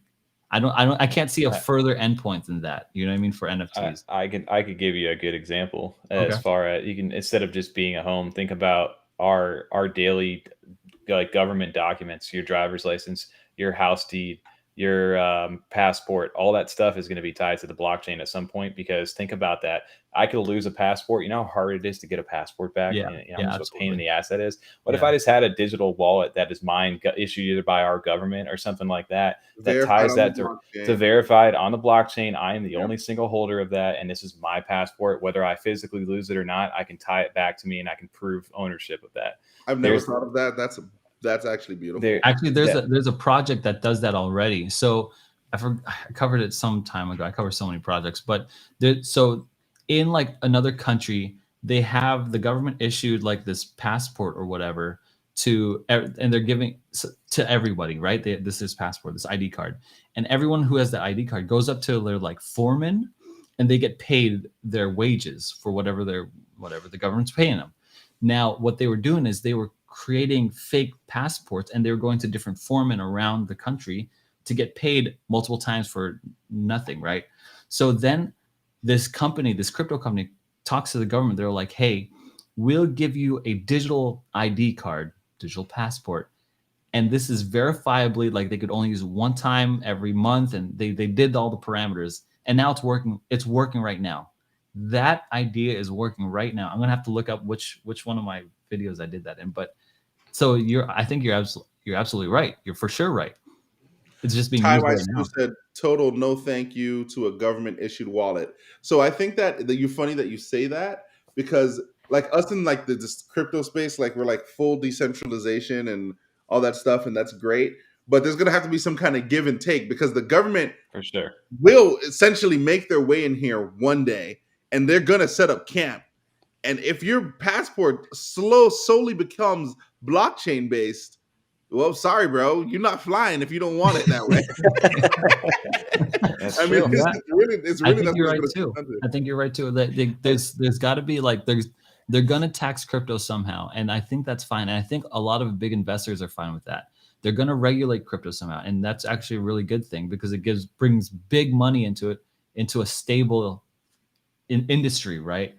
I can't see a further endpoint than that. You know what I mean? For NFTs.
I could give you a good example as far as you can, instead of just being a home, think about our daily like government documents, your driver's license, your house deed, your passport, all that stuff is going to be tied to the blockchain at some point, because think about that. I could lose a passport. You know how hard it is to get a passport back?
Yeah.
And how much of a pain in the ass that is? What if I just had a digital wallet that is mine, issued either by our government or something like that, that ties that to verified on the blockchain? I am the only single holder of that, and this is my passport. Whether I physically lose it or not, I can tie it back to me and I can prove ownership of that.
I've never thought of that. That's actually beautiful.
There's a project that does that already. So I covered it some time ago. I covered so many projects, but so in like another country, they have the government issued like this passport or whatever and they're giving to everybody, right? This is passport, this ID card, and everyone who has the ID card goes up to their like foreman, and they get paid their wages for whatever the government's paying them. Now, what they were doing is they were creating fake passports, and they were going to different foremen around the country to get paid multiple times for nothing, right? So then this crypto company talks to the government. They're like, hey, we'll give you a digital ID card, digital passport, and this is verifiably, like, they could only use it one time every month, and they did all the parameters, and now it's working right now. That idea is working right now. I'm gonna have to look up which one of my videos I did that in, but so I think you're absolutely right. You're for sure right. It's just being used right now.
Said total no thank you to a government issued wallet. So I think that you're funny that you say that, because like us in like this crypto space, like we're like full decentralization and all that stuff, and that's great. But there's gonna have to be some kind of give and take, because the government
for sure
will essentially make their way in here one day, and they're gonna set up camp. And if your passport solely becomes blockchain based, well, sorry, bro, you're not flying if you don't want it that way.
I mean,
it's really.
I think you're right too. I think you're right too. There's got to be like they're gonna tax crypto somehow, and I think that's fine. And I think a lot of big investors are fine with that. They're gonna regulate crypto somehow, and that's actually a really good thing, because it brings big money into a stable industry, right?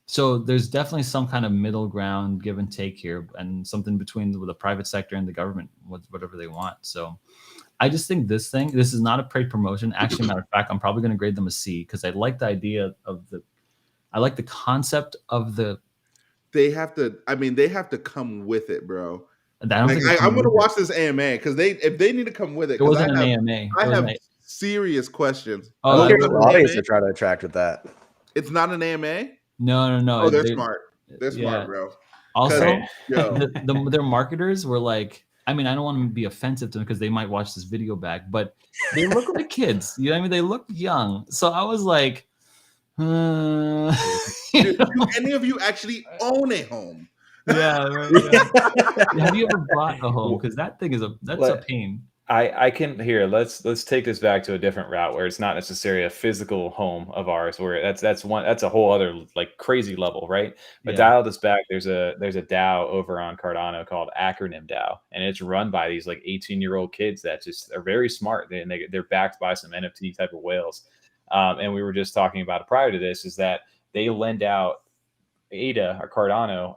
So there's definitely some kind of middle ground, give and take here, and something between the private sector and the government, whatever they want. So I just think this is not a paid promotion. Actually, matter of fact, I'm probably going to grade them a C, because I like the idea I like the concept of
They have to come with it, bro.
I'm
going to watch this AMA, because if they need to come with it.
It wasn't an AMA.
I have serious questions.
The audience to try to attract with that.
It's not an AMA?
No.
Oh, they're smart. They're smart,
Yeah.
bro.
Also,
Right.
Yo,
their marketers were like, I mean, I don't want to be offensive to them because they might watch this video back, but they look like kids. You know what I mean? They look young. So I was like,
do any of you actually own a home?
yeah, right, yeah. Have you ever bought a home? Because that thing is that's a pain.
I can here. Let's take this back to a different route where it's not necessarily a physical home of ours. Where that's a whole other like crazy level, right? But
Yeah.
dial this back. There's a DAO over on Cardano called Acronym DAO, and it's run by these like 18-year-old kids that just are very smart, and they're backed by some NFT type of whales. And we were just talking about it prior to this is that they lend out ADA or Cardano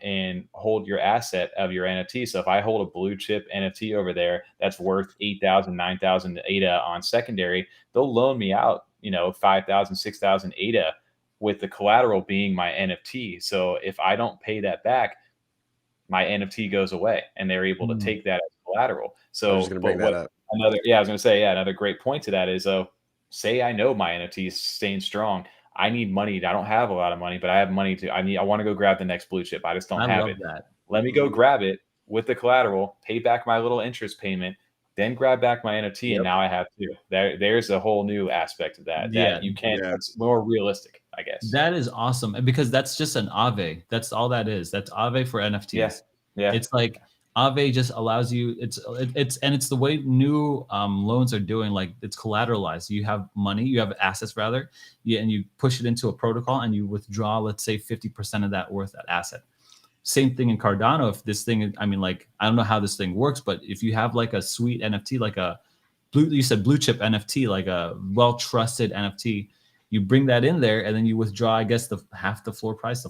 and hold your asset of your NFT. So if I hold a blue chip NFT over there that's worth 8,000, 9,000 ADA on secondary, they'll loan me out, 5,000, 6,000 ADA with the collateral being my NFT. So if I don't pay that back, my NFT goes away and they're able to take that as collateral. So,
I was just going to bring that up.
I was going to say, another great point to that is, say I know my NFT is staying strong. I need money. I don't have a lot of money, but I have money I want to go grab the next blue chip. I just don't have it.
That.
Let me go grab it with the collateral, pay back my little interest payment, then grab back my NFT. Yep. And now I have two. There's a whole new aspect of that you can't, it's more realistic, I guess.
That is awesome. Because that's just an Aave. That's all that is. That's Aave for NFTs.
Yeah.
It's like Aave just allows you, it's the way new loans are doing, like it's collateralized. You have money, you have assets rather, and you push it into a protocol and you withdraw, let's say 50% of that worth that asset. Same thing in Cardano. If this thing, I mean, like, I don't know how this thing works, but if you have like a sweet NFT, like you said blue chip NFT, like a well-trusted NFT, you bring that in there and then you withdraw, I guess, half the floor price,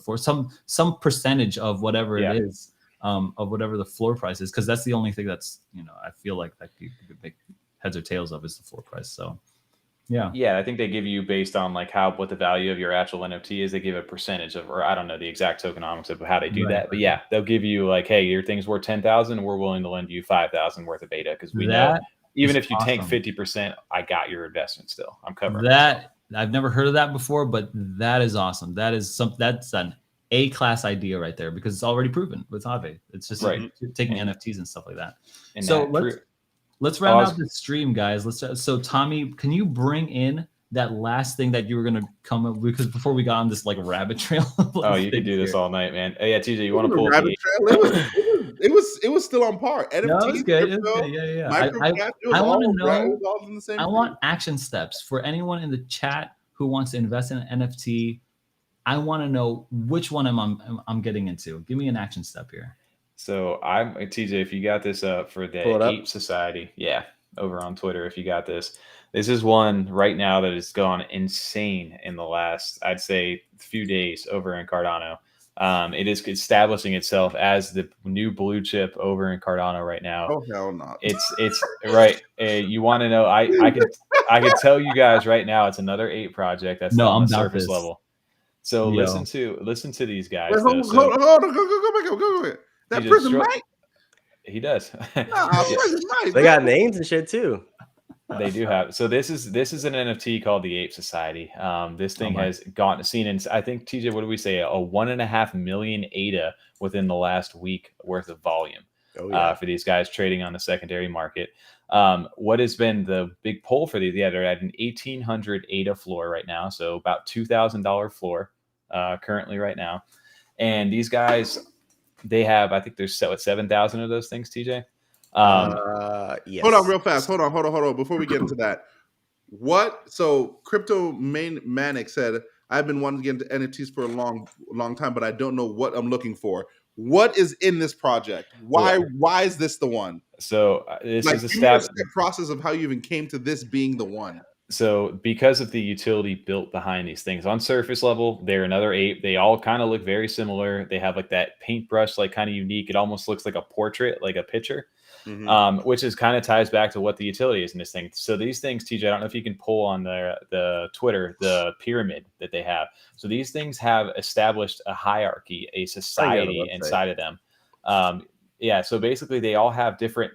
some percentage of whatever it is. Of whatever the floor price is, because that's the only thing that's, I feel like that you could make heads or tails of is the floor price. So
yeah, I think they give you based on like what the value of your actual NFT is. They give a percentage of, or I don't know the exact tokenomics of how they do that, but yeah, they'll give you like, hey, your thing's worth 10,000, we're willing to lend you 5,000 worth of beta because we know even if you tank 50%, I got your investment still. I'm covering
that. I've never heard of that before, but that is awesome. That's an A-class idea right there because it's already proven with Aave. It's just taking NFTs and stuff like that. And so let's round out the stream, guys. So Tommy, can you bring in that last thing that you were going to come up with? Because before we got on this like rabbit trail.
You could do this all night, man. Yeah, TJ, you want to pull
rabbit trail? It was still on par. NFTs,
no, it was good.
crypto,
Yeah.
I want to know.
I want action steps for anyone in the chat who wants to invest in an NFT. I want to know which one I'm getting into. Give me an action step here.
So I'm TJ. If you got this up for the Ape Society, over on Twitter. If you got this is one right now that has gone insane in the last, I'd say, few days over in Cardano. It is establishing itself as the new blue chip over in Cardano right now.
Oh hell no!
It's right. You want to know? I could tell you guys right now. It's another Ape project that's on the surface level. So listen to these guys.
Wait, hold on, go back. That Prison Mike?
He does.
Prison Mike.
They got names and shit too.
They do have. So this is an NFT called the Ape Society. This thing has seen in, I think, TJ, what do we say? A 1.5 million ADA within the last week worth of volume for these guys trading on the secondary market. What has been the big pull for these? They're at an 1,800 ADA floor right now. So about $2,000 floor currently right now. And these guys, they have, I think there's 7,000 of those things, TJ.
Yes.
Hold on real fast. Hold on. Before we get into that, so Crypto Manic said, I've been wanting to get into NFTs for a long time, but I don't know what I'm looking for. What is in this project? Why is this the one?
So this is
the process of how you even came to this being the one.
So because of the utility built behind these things on surface level, they're another ape. They all kind of look very similar. They have like that paintbrush, like kind of unique. It almost looks like a portrait, like a picture, which is kind of ties back to what the utility is in this thing. So these things, TJ, I don't know if you can pull on the Twitter, the pyramid that they have. So these things have established a hierarchy, a society inside of them. So basically they all have different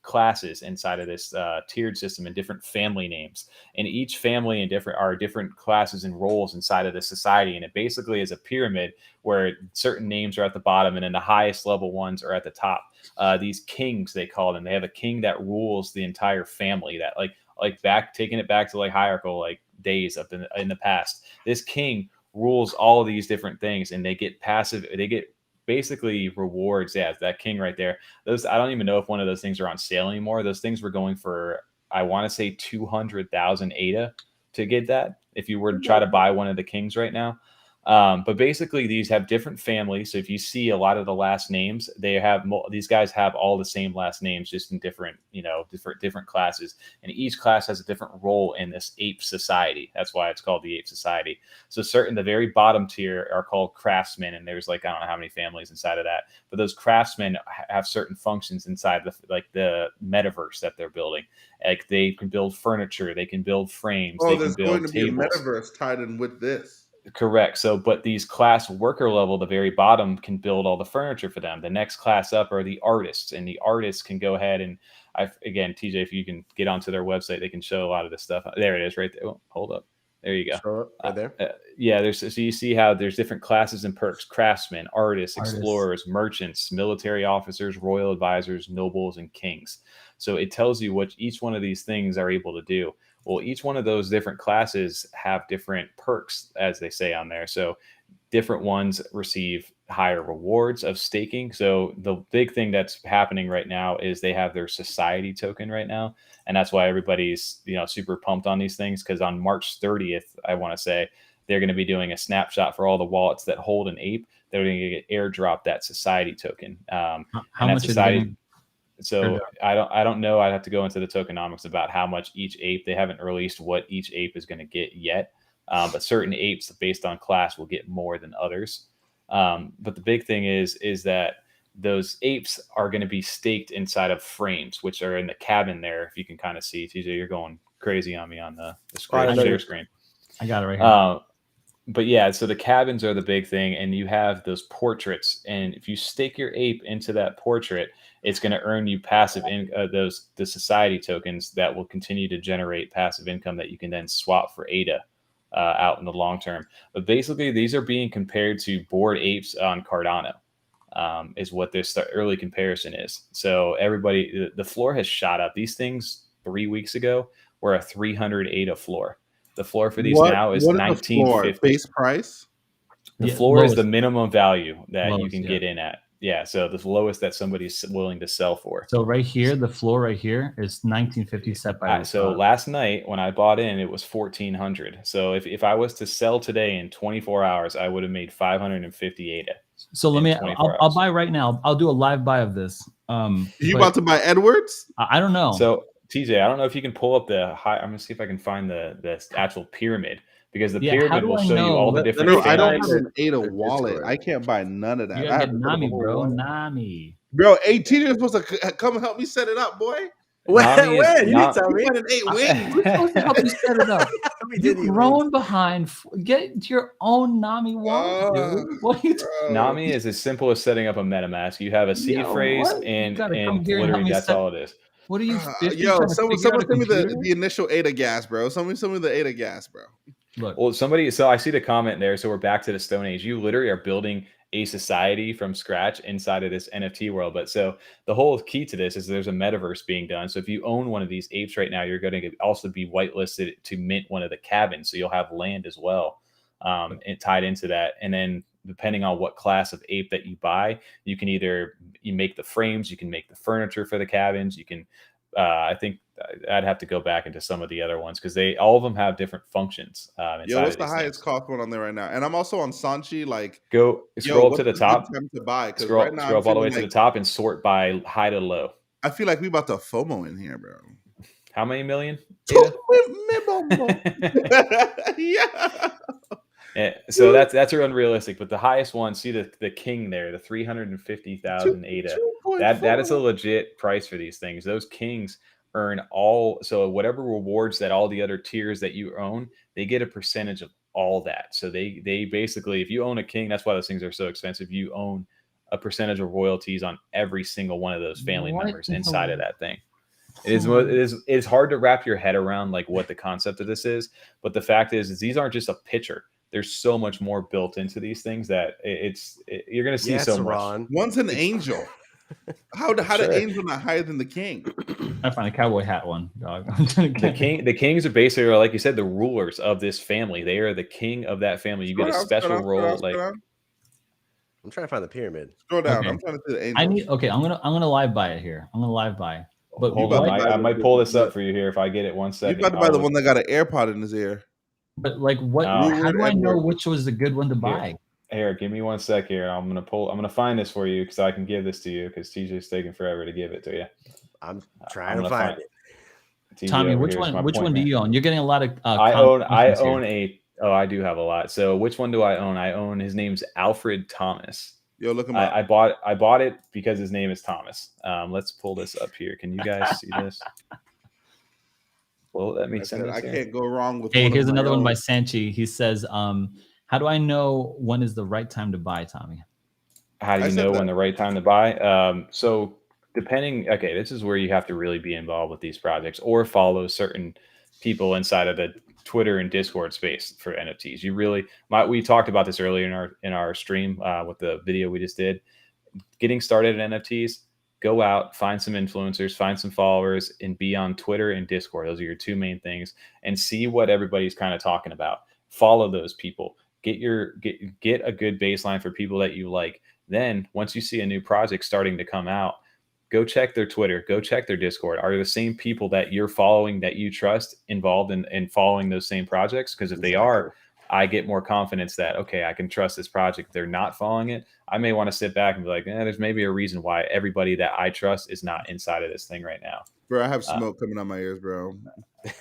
classes inside of this tiered system and different family names, and each family and different classes and roles inside of the society. And it basically is a pyramid where certain names are at the bottom and then the highest level ones are at the top. These kings, they call them. They have a king that rules the entire family, that like back taking it back to like hierarchical like days up in the past. This king rules all of these different things, and they get basically rewards. Yeah, that king right there. Those, I don't even know if one of those things are on sale anymore. Those things were going for, I want to say 200,000 ADA to get that if you were to try to buy one of the kings right now. But basically these have different families. So if you see a lot of the last names, these guys have all the same last names, just in different, different classes. And each class has a different role in this ape society. That's why it's called the ape society. So the very bottom tier are called craftsmen. And there's like, I don't know how many families inside of that, but those craftsmen have certain functions inside the metaverse that they're building. Like they can build furniture, they can build frames, they can build tables.
There's going to be a metaverse tied in with this.
Correct. So, but these class worker level, the very bottom, can build all the furniture for them. The next class up are the artists, and the artists can go ahead and, again, TJ, if you can get onto their website, they can show a lot of this stuff. There it is, right there. Oh, hold up. There you go.
Show up right there.
Yeah, so you see how there's different classes and perks: craftsmen, artists, explorers, merchants, military officers, royal advisors, nobles, and kings. So it tells you what each one of these things are able to do. Well, each one of those different classes have different perks, as they say on there. So different ones receive higher rewards of staking. So the big thing that's happening right now is they have their society token right now. And that's why everybody's, super pumped on these things, because on March 30th, I want to say, they're going to be doing a snapshot for all the wallets that hold an ape. They're going to get airdrop that society token.
How much society?
So I don't know. I'd have to go into the tokenomics about how much each ape. They haven't released what each ape is going to get yet, but certain apes based on class will get more than others. But the big thing is that those apes are going to be staked inside of frames, which are in the cabin there. If you can kind of see, TJ, you're going crazy on me on the screen, share screen.
I got it right here.
But yeah, so the cabins are the big thing, and you have those portraits. And if you stake your ape into that portrait, it's going to earn you passive the society tokens that will continue to generate passive income that you can then swap for ADA out in the long term. But basically, these are being compared to Bored Apes on Cardano, is what this early comparison is. So everybody, the floor has shot up. These things 3 weeks ago were a 300 ADA floor. The floor for these now is 1950.
Base price?
The floor is the minimum value that you can get in at. Yeah, so the lowest that somebody's willing to sell for.
So right here, the floor right here is 1950 set by.
So last night when I bought in, it was 1400. So if I was to sell today in 24 hours, I would have made 550 ADA.
So I'll buy right now. I'll do a live buy of this.
You about to buy Edwards?
I don't know.
So TJ, I don't know if you can pull up the high. I'm gonna see if I can find the actual pyramid, because the pyramid will show you all the different.
No, I don't have an ADA wallet. I can't buy none of that.
You gotta get Nami, bro. Nami.
Bro, TJ is supposed to come and help me set it up, boy.
When? You didn't tell me.
We're supposed to help you set it up. You're growing behind. Get your own Nami wallet, dude. What are you doing?
Nami is as simple as setting up a MetaMask. You have a seed phrase and literally that's all it is.
What are you?
Someone send me the initial ADA gas, bro. Someone send me the ADA gas, bro.
Look. Well, so I see the comment there. So we're back to the Stone Age. You literally are building a society from scratch inside of this NFT world. But so the whole key to this is there's a metaverse being done. So if you own one of these apes right now, you're going to also be whitelisted to mint one of the cabins. So you'll have land as well, and tied into that. And then depending on what class of ape that you buy, you can you make the frames, you can make the furniture for the cabins. You can, I think I'd have to go back into some of the other ones because all of them have different functions.
What's the highest cost one on there right now? And I'm also on Sanchi.
Scroll up to the top.
Scroll
all the way to the top and sort by high to low.
I feel like we about to FOMO in here, bro.
How many million? Yeah. So that's unrealistic. But the highest one, see the king there, the 350,000 ADA. That is a legit price for these things. Those kings earn so whatever rewards that all the other tiers that you own, they get a percentage of all that. So they basically, if you own a king, that's why those things are so expensive. You own a percentage of royalties on every single one of those family members inside of that thing. It's hard to wrap your head around like what the concept of this is, but the fact is these aren't just a picture. There's so much more built into these things that you're going to see so much.
One's an angel. How the angel not higher than the king?
I find a cowboy hat one, dog.
The kings are basically, like you said, the rulers of this family. They are the king of that family. You get a special role. Like
I'm trying to find the pyramid.
Scroll down. I'm trying to see the angel.
I'm gonna live buy it here. I'm gonna live buy. But
hold on, I might pull this up for you here if I get it 1 second.
You about to buy the one that got an AirPod in his ear.
But like, what? How do I know which was the good one to buy?
Here, give me 1 sec here. I'm gonna find this for you because I can give this to you because TJ's taking forever to give it to you.
I'm trying to find it.
TJ,
Tommy, which one do you own? You're getting a lot of.
I own I do have a lot. So which one do I own? I own, his name's Alfred Thomas.
Yo, look him up.
I bought it because his name is Thomas. Let's pull this up here. Can you guys see this? Well, let me send it.
I can't go wrong with.
Hey, here's another one by Sanchi. He says, "How do I know when is the right time to buy, Tommy?"
How do you know when the right time to buy? So depending, okay, this is where you have to really be involved with these projects or follow certain people inside of the Twitter and Discord space for NFTs. You really, we talked about this earlier in our stream with the video we just did. Getting started at NFTs, go out, find some influencers, find some followers, and be on Twitter and Discord. Those are your two main things, and see what everybody's kind of talking about. Follow those people. Get a good baseline for people that you like. Then once you see a new project starting to come out, go check their Twitter, go check their Discord. Are the same people that you're following that you trust involved in following those same projects? Because if they are, I get more confidence that, okay, I can trust this project. If they're not following it, I may want to sit back and be like, there's maybe a reason why everybody that I trust is not inside of this thing right now.
Bro, I have smoke coming out my ears, bro.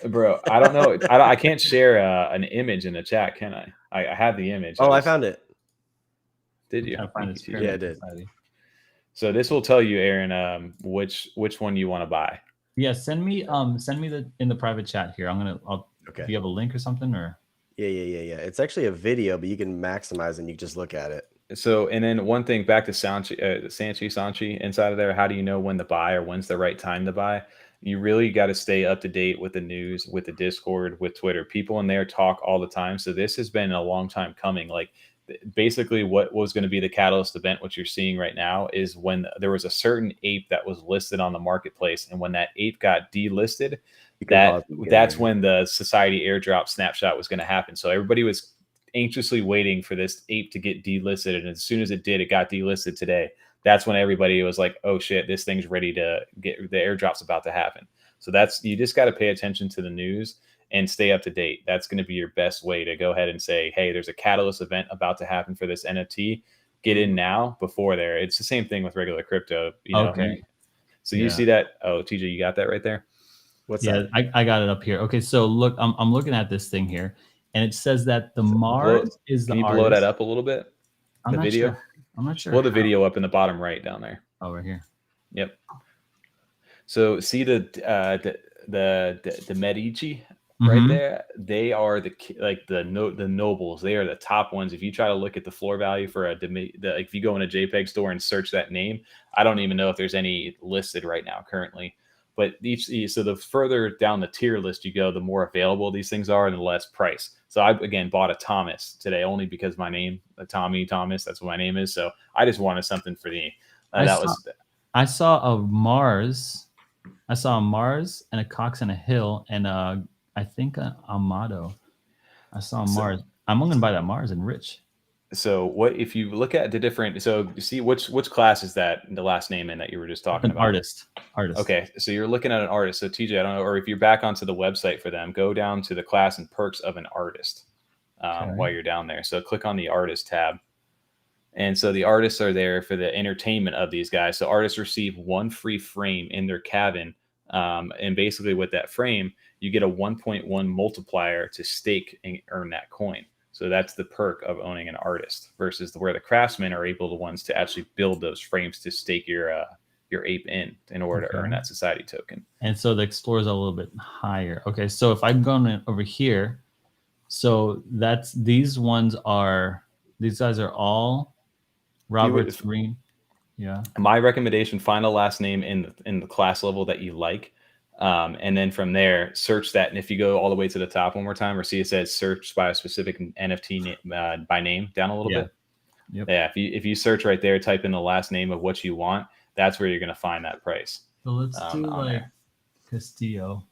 Bro, I don't know. I can't share an image in the chat, can I? I have the image.
Oh, I found it.
Did you?
Yeah, I did.
So this will tell you, Aaron, which one you want to buy.
Yeah, send me in the private chat here. Okay. Do you have a link or something or?
Yeah. It's actually a video, but you can maximize and you can just look at it.
So, and then one thing back to Sanchi inside of there. How do you know when to buy or when's the right time to buy? You really got to stay up to date with the news, with the Discord, with Twitter. People in there talk all the time. So this has been a long time coming. Like basically what was going to be the catalyst event, what you're seeing right now is when there was a certain ape that was listed on the marketplace. And when that ape got delisted, that's when the society airdrop snapshot was going to happen. So everybody was anxiously waiting for this ape to get delisted. And as soon as it did, it got delisted today. That's when everybody was like, oh shit, this thing's ready to get, the airdrop's about to happen. So you just got to pay attention to the news and stay up to date. That's going to be your best way to go ahead and say, hey, there's a catalyst event about to happen for this NFT. Get in now before there. It's the same thing with regular crypto. Okay. So you see that? Oh, TJ, you got that right there?
What's that?
I got it up here. Okay, so look, I'm looking at this thing here, and it says that the Mars is the
artist. Can you blow that up a little bit? The video?
I'm not sure.
Blow the video up in the bottom right down there.
Oh, right here.
Yep. So see the Medici right there? They are the nobles. They are the top ones. If you try to look at the floor value for if you go in a JPEG store and search that name, I don't even know if there's any listed right now currently. But so the further down the tier list you go, the more available these things are and the less price. So I, again, bought a Thomas today only because my name, Thomas, that's what my name is. So I just wanted something for me.
I saw a Mars. I saw a Mars and a Cox and a Hill and I think an Amado. I saw a Mars. I'm going to buy that Mars and Rich.
So what if you look at the different? So you see which class is that the last name in that you were just talking about?
Artist.
Okay, so you're looking at an artist. So TJ, I don't know, or if you're back onto the website for them, go down to the class and perks of an artist while you're down there. So click on the artist tab, and so the artists are there for the entertainment of these guys. So artists receive one free frame in their cabin, and basically with that frame, you get a 1.1 multiplier to stake and earn that coin. So that's the perk of owning an artist versus where the craftsmen are able the ones to actually build those frames to stake your ape in order to earn that society token.
And so the explorers are a little bit higher. Okay, so if I'm going over here, so these guys are all Robert Green. Yeah.
My recommendation: find a last name in the class level that you like. And then from there, search that. And if you go all the way to the top one more time, or see it says search by a specific NFT by name down a little bit.
Yep.
Yeah, if you search right there, type in the last name of what you want, that's where you're going to find that price.
So let's do
on
like
there.
Castillo.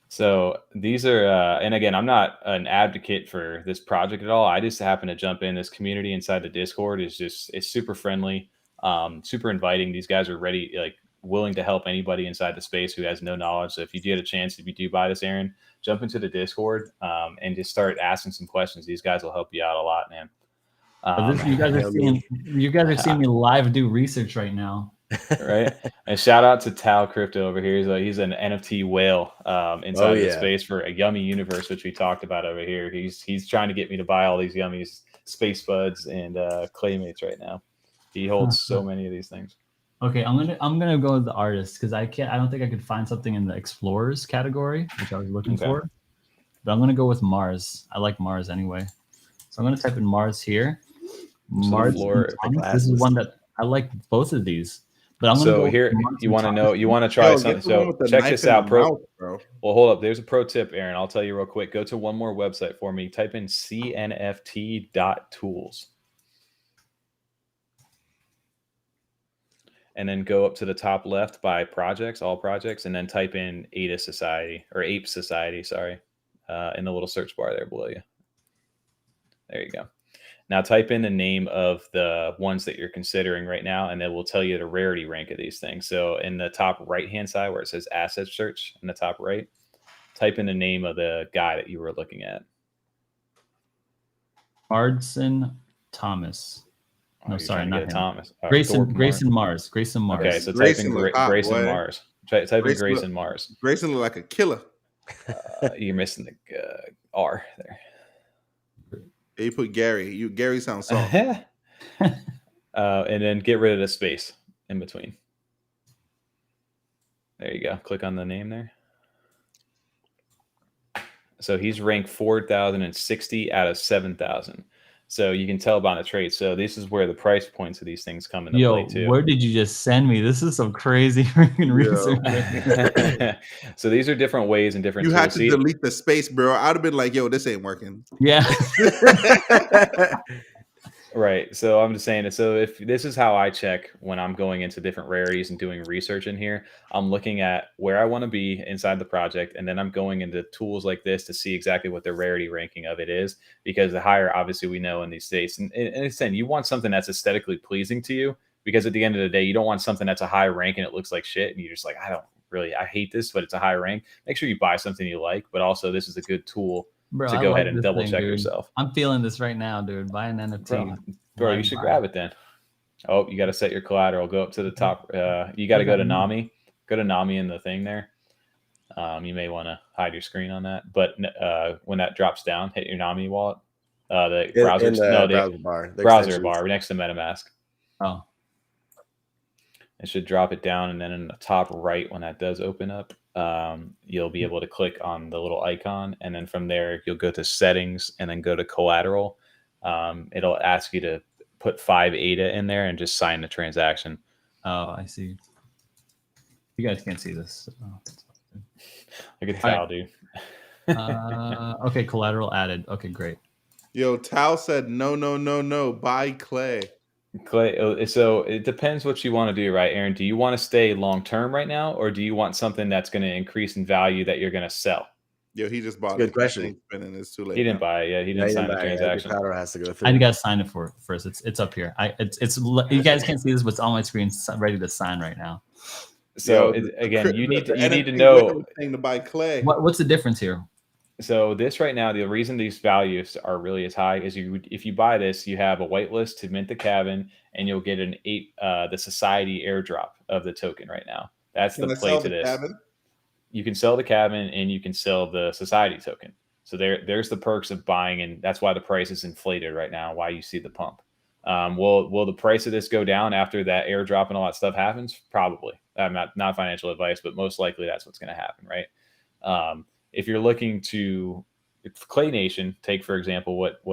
So these are, and again, I'm not an advocate for this project at all. I just happen to jump in. This community inside the Discord it's super friendly, super inviting. These guys are ready, like willing to help anybody inside the space who has no knowledge. So if you get a chance, if you do buy this, Aaron, jump into the Discord and just start asking some questions. These guys will help you out a lot, man.
You guys are seeing me live do research right now.
Right, and shout out to Tal Crypto over here. He's an NFT whale inside the space for a Yummi universe, which we talked about over here. He's trying to get me to buy all these Yummies, Space Buds, and Claymates right now. He holds so many of these things.
Okay, I'm gonna go with the artist because I don't think I could find something in the explorers category, which I was looking for. But I'm gonna go with Mars. I like Mars anyway, so I'm gonna type in Mars here. Mars. This is one that I like both of these. But I'm
so here, you want to try something. So check this out, bro. Well, hold up. There's a pro tip, Aaron. I'll tell you real quick. Go to one more website for me. Type in CNFT.tools. And then go up to the top left by projects, all projects, and then type in Ape Society, sorry, in the little search bar there below you. There you go. Now type in the name of the ones that you're considering right now, and it will tell you the rarity rank of these things. So in the top right-hand side where it says asset search in the top right, type in the name of the guy that you were looking at.
Ardson Thomas. No, sorry, not him.
Thomas.
Grayson Mars.
Okay, so type in Grayson Mars. Type in Grayson Mars.
Grayson look like a killer.
You're missing the R there.
You put Gary. Gary sounds soft.
And then get rid of the space in between. There you go. Click on the name there. So he's ranked 4,060 out of 7,000. So you can tell by the trade. So this is where the price points of these things come into play too.
Where did you just send me? This is some crazy freaking research.
So these are different ways and different.
You had to delete the space, bro. I'd have been like, "Yo, this ain't working."
Yeah.
Right. So I'm just saying it. So if this is how I check when I'm going into different rarities and doing research in here, I'm looking at where I want to be inside the project. And then I'm going into tools like this to see exactly what the rarity ranking of it is, because the higher, obviously, we know in these states. And it's saying you want something that's aesthetically pleasing to you, because at the end of the day, you don't want something that's a high rank and it looks like shit. And you're just like, I hate this, but it's a high rank. Make sure you buy something you like. But also, this is a good tool.
Bro,
to go ahead and double check yourself.
I'm feeling this right now, dude. Buy an NFT.
Bro, you should grab it then. Oh, you got to set your collateral. Go up to the top. You got to go to Nami. Go to Nami in the thing there. You may want to hide your screen on that. But when that drops down, hit your Nami wallet. The browser bar next to MetaMask.
Oh.
It should drop it down, and then in the top right, when that does open up, you'll be able to click on the little icon, and then from there you'll go to settings and then go to collateral. It'll ask you to put 5 ADA in there and just sign the transaction.
Oh, I see. You guys can't see this.
Look at Tal, dude.
Okay, collateral added. Okay, great.
Yo, Tal said no. Buy Clay.
So it depends what you want to do, right, Aaron? Do you want to stay long term right now, or do you want something that's going to increase in value that you're going to sell?
Yo, he just bought
it. Good question.
It's too late.
He didn't buy it. Yeah, he didn't sign the transaction.
Has to go through.
I gotta sign it first. It's up here. It's you guys can't see this, but it's on my screen, ready to sign right now.
So again, you need to know
to buy Clay.
What's the difference here?
So this right now, the reason these values are really as high is if you buy this, you have a whitelist to mint the cabin, and you'll get the society airdrop of the token right now. That's the play to this. Cabin? You can sell the cabin and you can sell the society token. So there's the perks of buying, and that's why the price is inflated right now. Why you see the pump. Will the price of this go down after that airdrop and all that stuff happens? Probably. Not financial advice, but most likely that's what's going to happen, right? If you're looking to Clay Nation, take for example what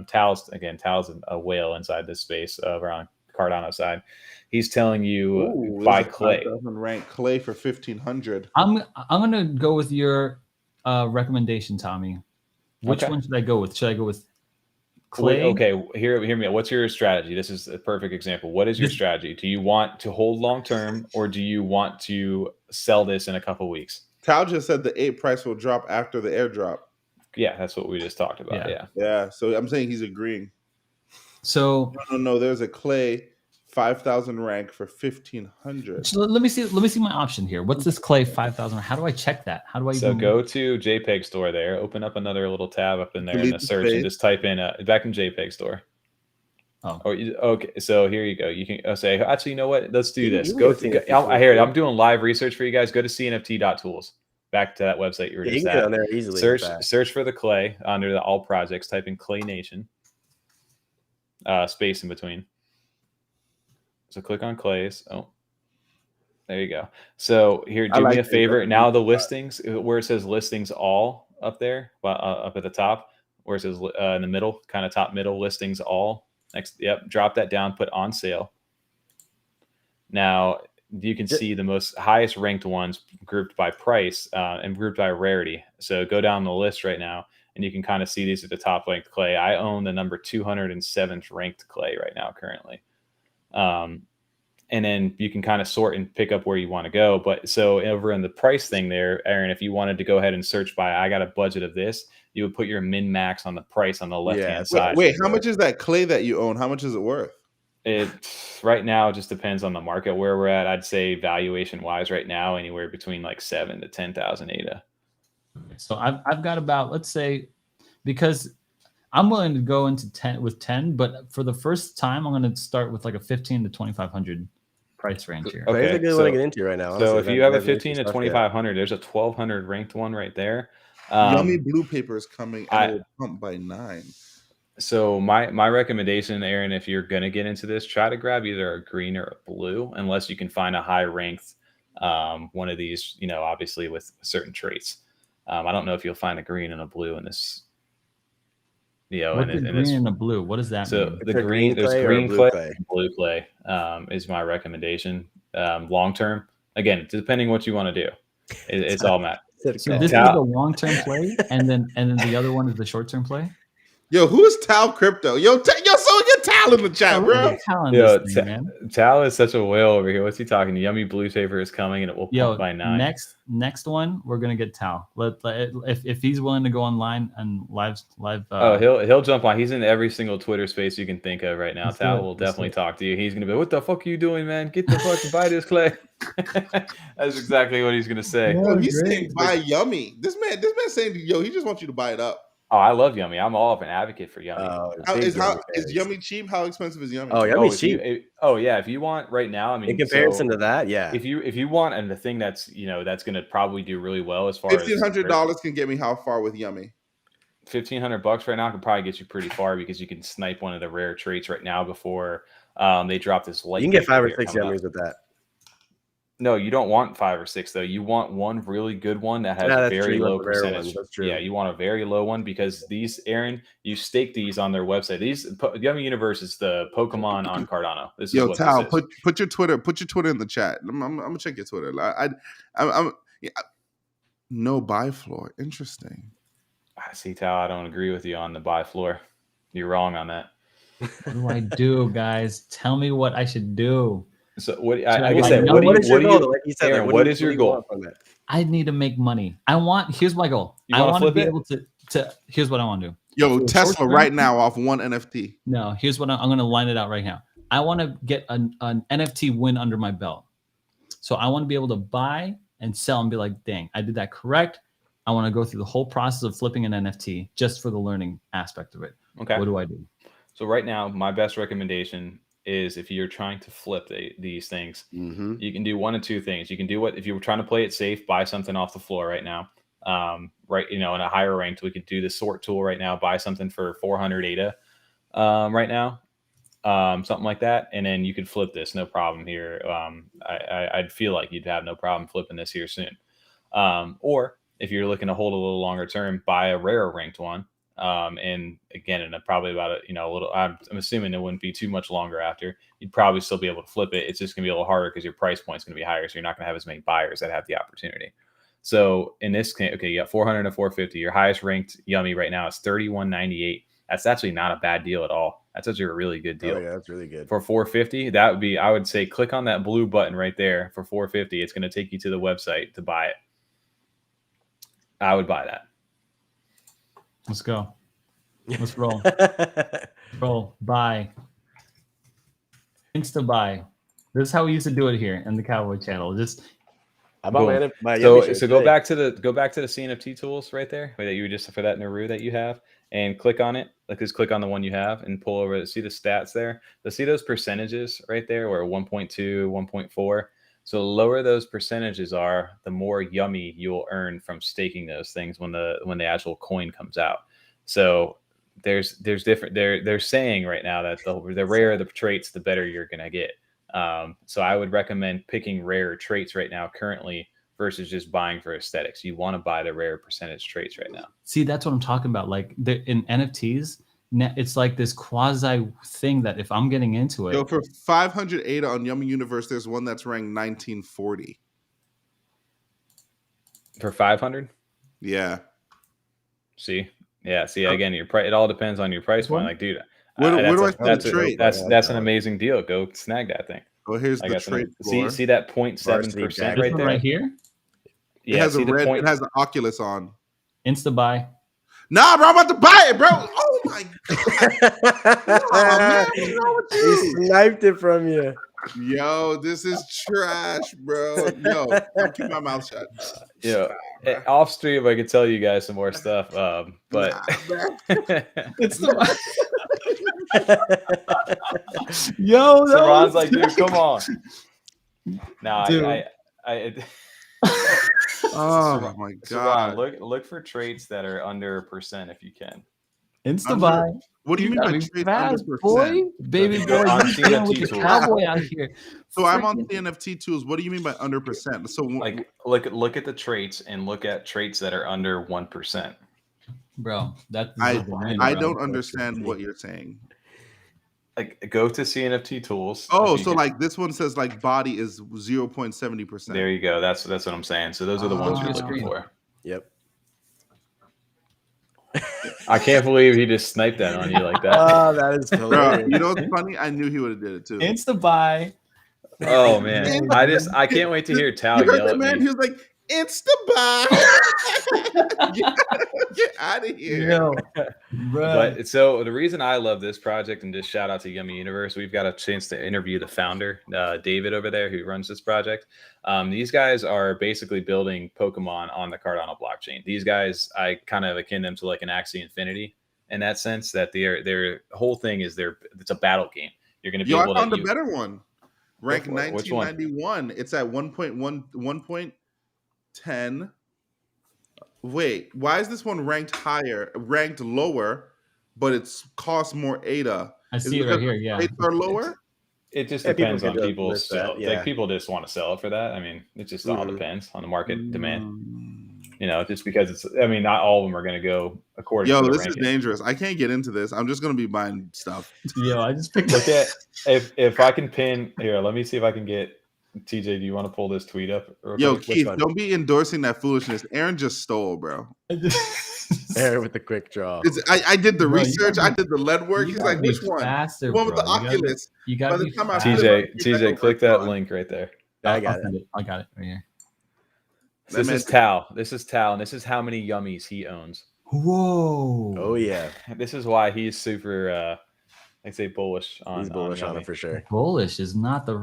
Tal's a whale inside this space around Cardano side. He's telling you
Ooh,
buy
there's a
clay.
5,000 rank clay for 1,500.
I'm gonna go with your recommendation, Tommy. Which
Okay.
one should I go with? Should I go with
Wait,
clay?
okay, hear me out. What's your strategy? This is a perfect example. What is your strategy? Do you want to hold long term, or do you want to sell this in a couple weeks?
Tal just said the 8 price will drop after the airdrop.
Yeah, that's what we just talked about. Yeah.
Yeah, so I'm saying he's agreeing.
So
No. There's a clay 5,000 rank for 1,500.
so let me see my option here. What's this clay 5,000? How do I check that? How do I
So
even
go to JPEG Store there. Open up another little tab up in there in
Delete
the
the
search
space.
and just type in back in JPEG Store.
Oh.
Okay. So here you go. You can say, actually, you know what? Let's do this.
You
Go
can
to.
see it.
I hear it. I'm doing live research for you guys. Go to CNFT.tools. Back to that website you were
Yeah, you
just
can get
at.
on there easily. with that.
Search for the clay under the all projects. Type in Clay Nation. Space in between. So click on clays. Oh, there you go. So here, do me a favor. Now the listings where it says listings all up there, up at the top, where it says in the middle, kind of top middle, listings all. Next, yep, drop that down. Put on sale. Now you can see the most highest ranked ones grouped by price and grouped by rarity. So go down the list right now, and you can kind of see these at the top ranked clay. I own the number 207th ranked clay right now currently. And then you can kind of sort and pick up where you want to go. But so over in the price thing there, Aaron, if you wanted to go ahead and search by, I got a budget of this, you would put your min max on the price on the left-hand side.
Wait, how much is that clay that you own? How much is it worth?
It right now just depends on the market where we're at. I'd say valuation wise right now, anywhere between like 7,000 to 10,000 ADA.
So I've got about, let's say, because I'm willing to go into 10, but for the first time, I'm going to start with like a 15 to 2,500 price range here.
Okay, that's a good one to get into right now.
So if you have a 15 to 2,500, there's a 1,200 ranked one right there.
Yummy blue paper is coming and it will pump by 9.
So my recommendation, Aaron, if you're going to get into this, try to grab either a green or a blue, unless you can find a high ranked one of these, obviously with certain traits. I don't know if you'll find a green and a blue in this.
What's the green and the blue? What does that mean?
The green, there's green clay, and blue clay is my recommendation. Long term, again, depending what you want to do, it's all Matt.
So this is the long term play, and then the other one is the short term play.
Yo, who is Tal Crypto? Yo, so get Tal in the chat, bro.
Tal is such a whale over here. What's he talking? Yummy blue paper is coming, and it will pump by 9.
Next one, we're gonna get Tal. If he's willing to go online and live.
He'll jump on. He's in every single Twitter space you can think of right now. Tal will definitely talk to you. He's gonna be, what the fuck are you doing, man? Get the fuck and buy this clay. That's exactly what he's gonna say.
Yo, he's saying buy Yummy. This man saying, yo, he just wants you to buy it up.
Oh, I love Yummy. I'm all of an advocate for Yummy.
Is Yummy cheap? How expensive is Yummy?
Oh, Yummy's cheap.
Yeah. If you want right now, I mean,
in comparison to that, yeah.
If you want, and the thing that's that's going to probably do really well as far as
$1,500 can get me how far with Yummy?
$1,500 right now can probably get you pretty far because you can snipe one of the rare traits right now before they drop this light.
You can get 5 or 6 Yummies with that.
No, you don't want 5 or 6 though. You want one really good one that has a very low percentage. Yeah, you want a very low one because these, Aaron, you stake these on their website. These Yummy Universe is the Pokemon on Cardano. This is what
Tal,
this is.
put your Twitter in the chat. I'm gonna check your Twitter. No buy floor. Interesting.
I see, Tal. I don't agree with you on the buy floor. You're wrong on that.
What do I do, guys? Tell me what I should do.
So what? Like I said, what is your goal?
I need to make money. Here's my goal. I want to be able to. Here's what I want to do.
Yo, Tesla right now off one NFT.
No, here's what I'm going to line it out right now. I want to get an NFT win under my belt. So I want to be able to buy and sell and be like, dang, I did that correct. I want to go through the whole process of flipping an NFT just for the learning aspect of it.
Okay.
What do I do?
So right now, my best recommendation is if you're trying to flip these things, you can do one of two things. You can do if you were trying to play it safe, buy something off the floor right now. In a higher ranked, we could do the sort tool right now, buy something for 400 ADA right now, something like that. And then you could flip this, no problem here. I'd feel like you'd have no problem flipping this here soon. Or if you're looking to hold a little longer term, buy a rare ranked one. And again, in probably about a little, I'm assuming it wouldn't be too much longer after. You'd probably still be able to flip it. It's just gonna be a little harder because your price point is gonna be higher, so you're not gonna have as many buyers that have the opportunity. So in this case, okay, you got 400 and 450. Your highest ranked Yummy right now is 31.98. That's actually not a bad deal at all. That's actually a really good deal.
Oh yeah, that's really good.
For 450, that would be, I would say, click on that blue button right there for 450. It's going to take you to the website to buy it. I would buy that.
Let's go. Let's roll. Roll. Buy. Insta buy. This is how we used to do it here in the Cowboy Channel. Just
How about
boom.
my
So
Yummy
so go back to the CNFT tools right there that you just for that Naru that you have, and click on it. Like just click on the one you have and pull over. See the stats there. See those percentages right there, where 1.2, 1.4. So the lower those percentages are, the more Yummy you'll earn from staking those things when the actual coin comes out. So there's different. They're saying right now that the rarer the traits, the better you're gonna get. So I would recommend picking rare traits right now currently versus just buying for aesthetics. You want to buy the rare percentage traits right now.
see, that's what I'm talking about. Like in NFTs, it's like this quasi thing that if I'm getting into it,
Yo, for 500 ADA on Yummy Universe, there's one that's ranked 1940.
For 500?
Yeah.
See? Yeah, see, again, your price, it all depends on your price point. Like, dude,
Where do I find the trade?
That's an amazing deal. Go snag that thing.
Oh, here's the trade.
See that 0.7% right there?
Right here?
Yeah, it has a red, it has an Oculus on.
Insta buy.
Nah, bro, I'm about to buy it, bro. Oh my god. Oh, man, what's wrong with
He
you?
sniped it from you.
Yo, this is trash, bro. Yo, I'll keep my mouth shut.
Yeah. Off stream, I could tell you guys some more stuff. But
It's the
Yo,
so Ron's like, dude, come on. Nah, I
oh my
so Ron,
god.
look for traits that are under 1% if you can.
Insta buy.
What do you mean by
Be
traits
fast,
under
boy?
percent?
Baby
So
boy,
on
you dealing with
CNFT
the
tools.
cowboy out here.
So I'm on CNFT tools. What do you mean by under percent? So
Like look at the traits and look at traits that are under 1%.
Bro,
I don't understand what you're saying.
Like go to CNFT tools.
Oh, so like this one says like body is 0.70%.
There you go. That's what I'm saying. So those are the ones you're looking for.
Yep.
I can't believe he just sniped that on you like that.
Oh, that is
Bro,
hilarious.
you know what's funny? I knew he would have did it too.
Insta buy.
Oh man, I can't wait to hear Tao
You heard
yell
that
at
man?
me.
He was like, Insta buy. Get out of here.
Yo, bro.
But so the reason I love this project, and just shout out to Yummy Universe, we've got a chance to interview the founder, David over there, who runs this project. These guys are basically building Pokemon on the Cardano blockchain. These guys, I kind of akin them to like an Axie Infinity in that sense, that their whole thing is it's a battle game. You're going to be
Yo,
able
I found
to
a better one. Rank
Which one?
1991. It's at 1.10. Wait, why is this one ranked lower, but it's cost more ADA?
I see it right here. Yeah.
Rates are lower?
It just
Yeah, people
depends on
could
people's
list that,
sell.
yeah.
Like people just want to sell it for that. I mean, it just all depends on the market demand. You know, just because it's. I mean, not all of them are going to go according.
Yo,
to the
this is
ranking.
dangerous. I can't get into this. I'm just gonna be buying stuff.
Yo, I just picked
Look at if I can pin here. Let me see if I can get TJ. Do you want to pull this tweet up? real
Yo,
quick?
Keith, don't be endorsing that foolishness. Aaron just stole, bro.
There with the quick draw.
I did the
Bro, you
research.
gotta
I did the lead work. He's like, which one?
Faster,
The one with the
bro.
Oculus.
You
By
gotta
the
be
time I
fast.
flip it,
TJ, click that link right there.
I got it.
I got it right here.
So this is Tao. This is Tao, and this is how many Yummies he owns.
Whoa.
Oh yeah,
This is why he's super, I'd say bullish on.
he's bullish on
Yummy.
it for sure.
Bullish is not the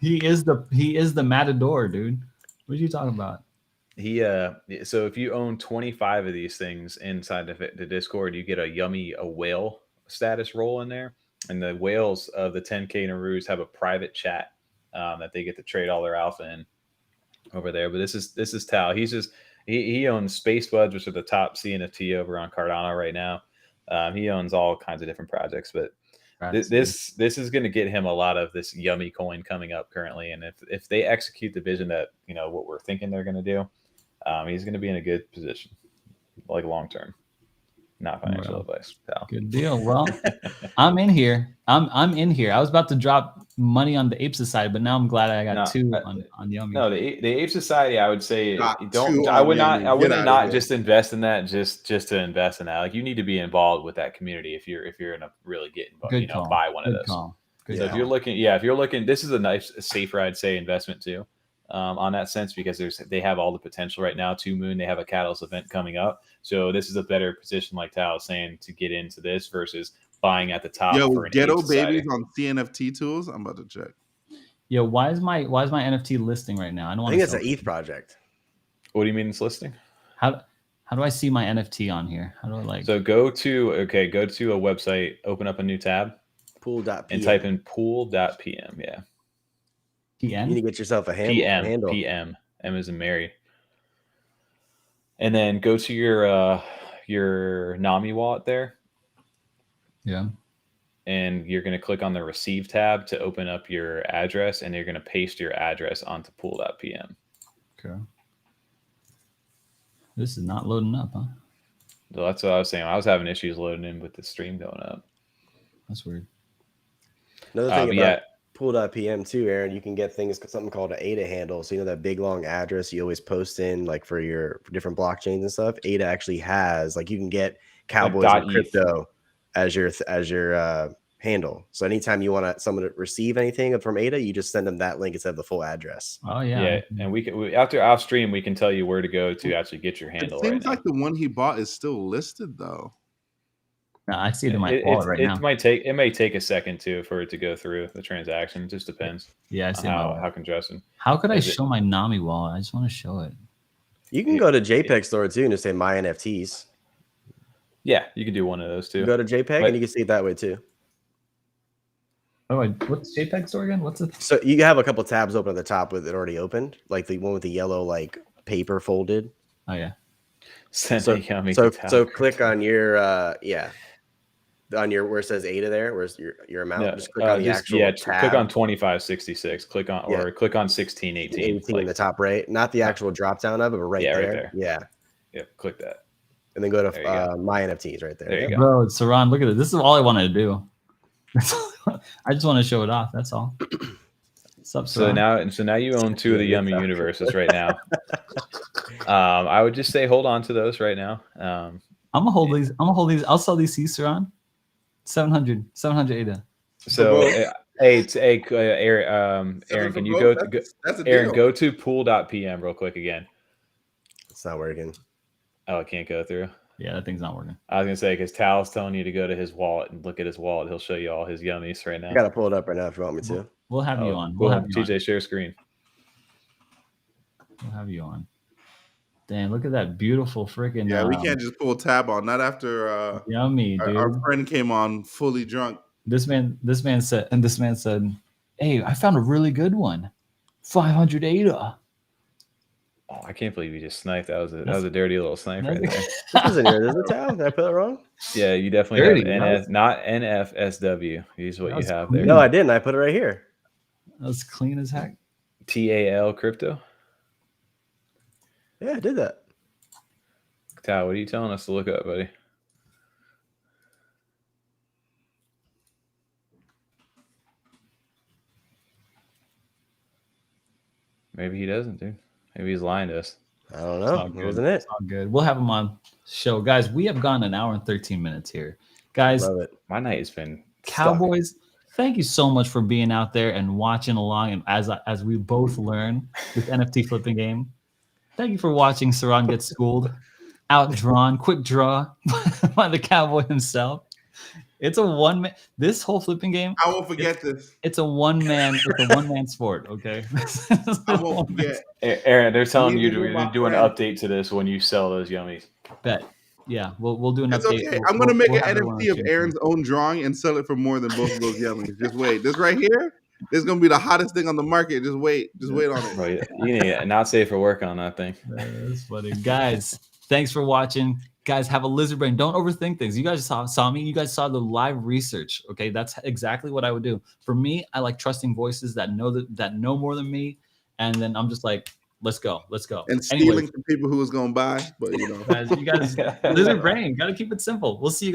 he is the matador, dude. What are you talking about?
So if you own 25 of these things inside the Discord, you get a whale status role in there, and the whales of the 10K Narus have a private chat that they get to trade all their alpha in over there. But this is Tao. He owns Space Buds, which are the top CNFT over on Cardano right now. He owns all kinds of different projects, but this is going to get him a lot of this Yummy coin coming up currently. And if they execute the vision that what we're thinking they're going to do, he's going to be in a good position. like long term, not financial
Well,
advice. Pal.
Good deal. Well, I'm in here. I'm in here. I was about to drop money on the Ape Society, but now I'm glad I got
No,
two on Yummy.
No, the Ape Society, I would say
Got
don't.
two
I
on
would not.
Yummy.
I
Get
wouldn't
outta
not
here.
just invest in that just to invest in that. Like you need to be involved with that community if you're gonna really get involved.
Good call.
Buy one of
Good
those.
call. Good
So
call.
if you're looking, this is a nice, safer, I'd say, investment too, on that sense because they have all the potential right now. 2 Moon, they have a Catalyst event coming up, so this is a better position, like Tal was saying, to get into this versus buying at the top.
Yo,
for an
Ghetto
Ape Society.
Babies on CNFT tools. I'm about to check.
Yo, why is my NFT listing right now? I don't
I
want
think
to.
it's an ETH project.
What do you mean it's listing?
How do I see my NFT on here? How do I like?
So go to a website, open up a new tab,
Pool.pm.
and type in pool.pm. Yeah.
You need to get yourself a
PM.
handle.
PM. M as in Mary. And then go to your NAMI wallet there.
Yeah.
And you're going to click on the receive tab to open up your address, and you're going to paste your address onto pool.pm.
Okay. This is not loading up, huh?
So that's what I was saying. I was having issues loading in with the stream going up.
That's weird.
Another thing about pool.pm too, Aaron, you can get something called an ADA handle. So you know that big long address you always post in, like for different blockchains and stuff. ADA actually has, like, you can get Cowboys
like
and crypto as your handle. So anytime you want someone to receive anything from ADA, you just send them that link instead of the full address.
Oh yeah.
Yeah, and we after off stream we can tell you where to go to actually get your handle.
It seems like the one he bought is still listed though.
No, I see it in my wallet right now.
It may take a second too for it to go through the transaction. It just depends.
Yeah, I see
how congested.
How could I show my NAMI wallet? I just want to show it.
You can go to JPEG store too and just say my NFTs.
Yeah, you can do one of those too.
Go to JPEG and you can see it that way too.
Oh, what's JPEG store again? What's it?
So you have a couple tabs open at the top with it already opened, like the one with the yellow like paper folded.
Oh yeah.
So click on your on your where it says ADA there, where's your amount?
No,
just click on the actual tab.
Click on 2566. Click on click on 1618.
18 in the top right, not the actual drop down of it, but right there.
Right there.
Yeah.
Click that.
And then go to my NFTs right there.
There you go.
Bro, Saran, look at it. This is all I wanted to do. I just want to show it off. That's all. What's up, Saran?
So now you own 2 of the Yummy universes right now. I would just say hold on to those right now.
I'm gonna hold these. I'll sell these to you, Saran. 700 ADA.
So Aaron, can you go to pool.pm real quick again?
It's not working.
Oh, it can't go through.
Yeah, that thing's not working.
I was gonna say because Tal's telling you to go to his wallet and look at his wallet. He'll show you all his yummies right now.
I gotta pull it up right now if you want me to.
We'll have you on. We'll have you
TJ
on.
share screen.
We'll have you on. Damn, look at that beautiful freaking.
Yeah, we can't just pull a tab on. Not after
Yummy, dude.
Our friend came on fully drunk.
This man said, "Hey, I found a really good one. 500 ADA."
Oh, I can't believe you just sniped. That was a dirty little snipe right there.
This isn't here, is it, Tal? Did I put it wrong?
Yeah, you definitely have not NFSW. Use what you have there.
No, I didn't. I put it right here.
That was clean as heck.
TAL crypto.
Yeah, I did that.
Tal, what are you telling us to look up, buddy? Maybe he doesn't, dude. Maybe he's lying to us.
I don't know. Wasn't it?
It's all good. We'll have him on show. Guys, we have gone an hour and 13 minutes here. Guys,
love it.
My night has been
Cowboys, thank you so much for being out there and watching along. And as we both learn this NFT flipping game, thank you for watching Saran get schooled, outdrawn, quick draw by the Cowboy himself. It's a one man. This whole flipping game.
I won't forget this.
It's a one man. It's a one man sport. Okay.
I won't forget.
Aaron, they're telling you to do an update to this when you sell those yummies.
Bet. Yeah, we'll do an
It's
update.
okay. I'm gonna make an NFT of Aaron's own drawing and sell it for more than both of those yummies. Just wait. This right here. This is gonna be the hottest thing on the market. Just wait. Just wait on it.
Bro, you need to not safe for work on that thing.
That's funny, guys. Thanks for watching. Guys, have a lizard brain. Don't overthink things. You guys saw me. You guys saw the live research. Okay, that's exactly what I would do. For me, I like trusting voices that know more than me, and then I'm just like, Let's go.
And
Anyways,
stealing from people who was going to buy, but
you guys, lizard brain, got to keep it simple. We'll see you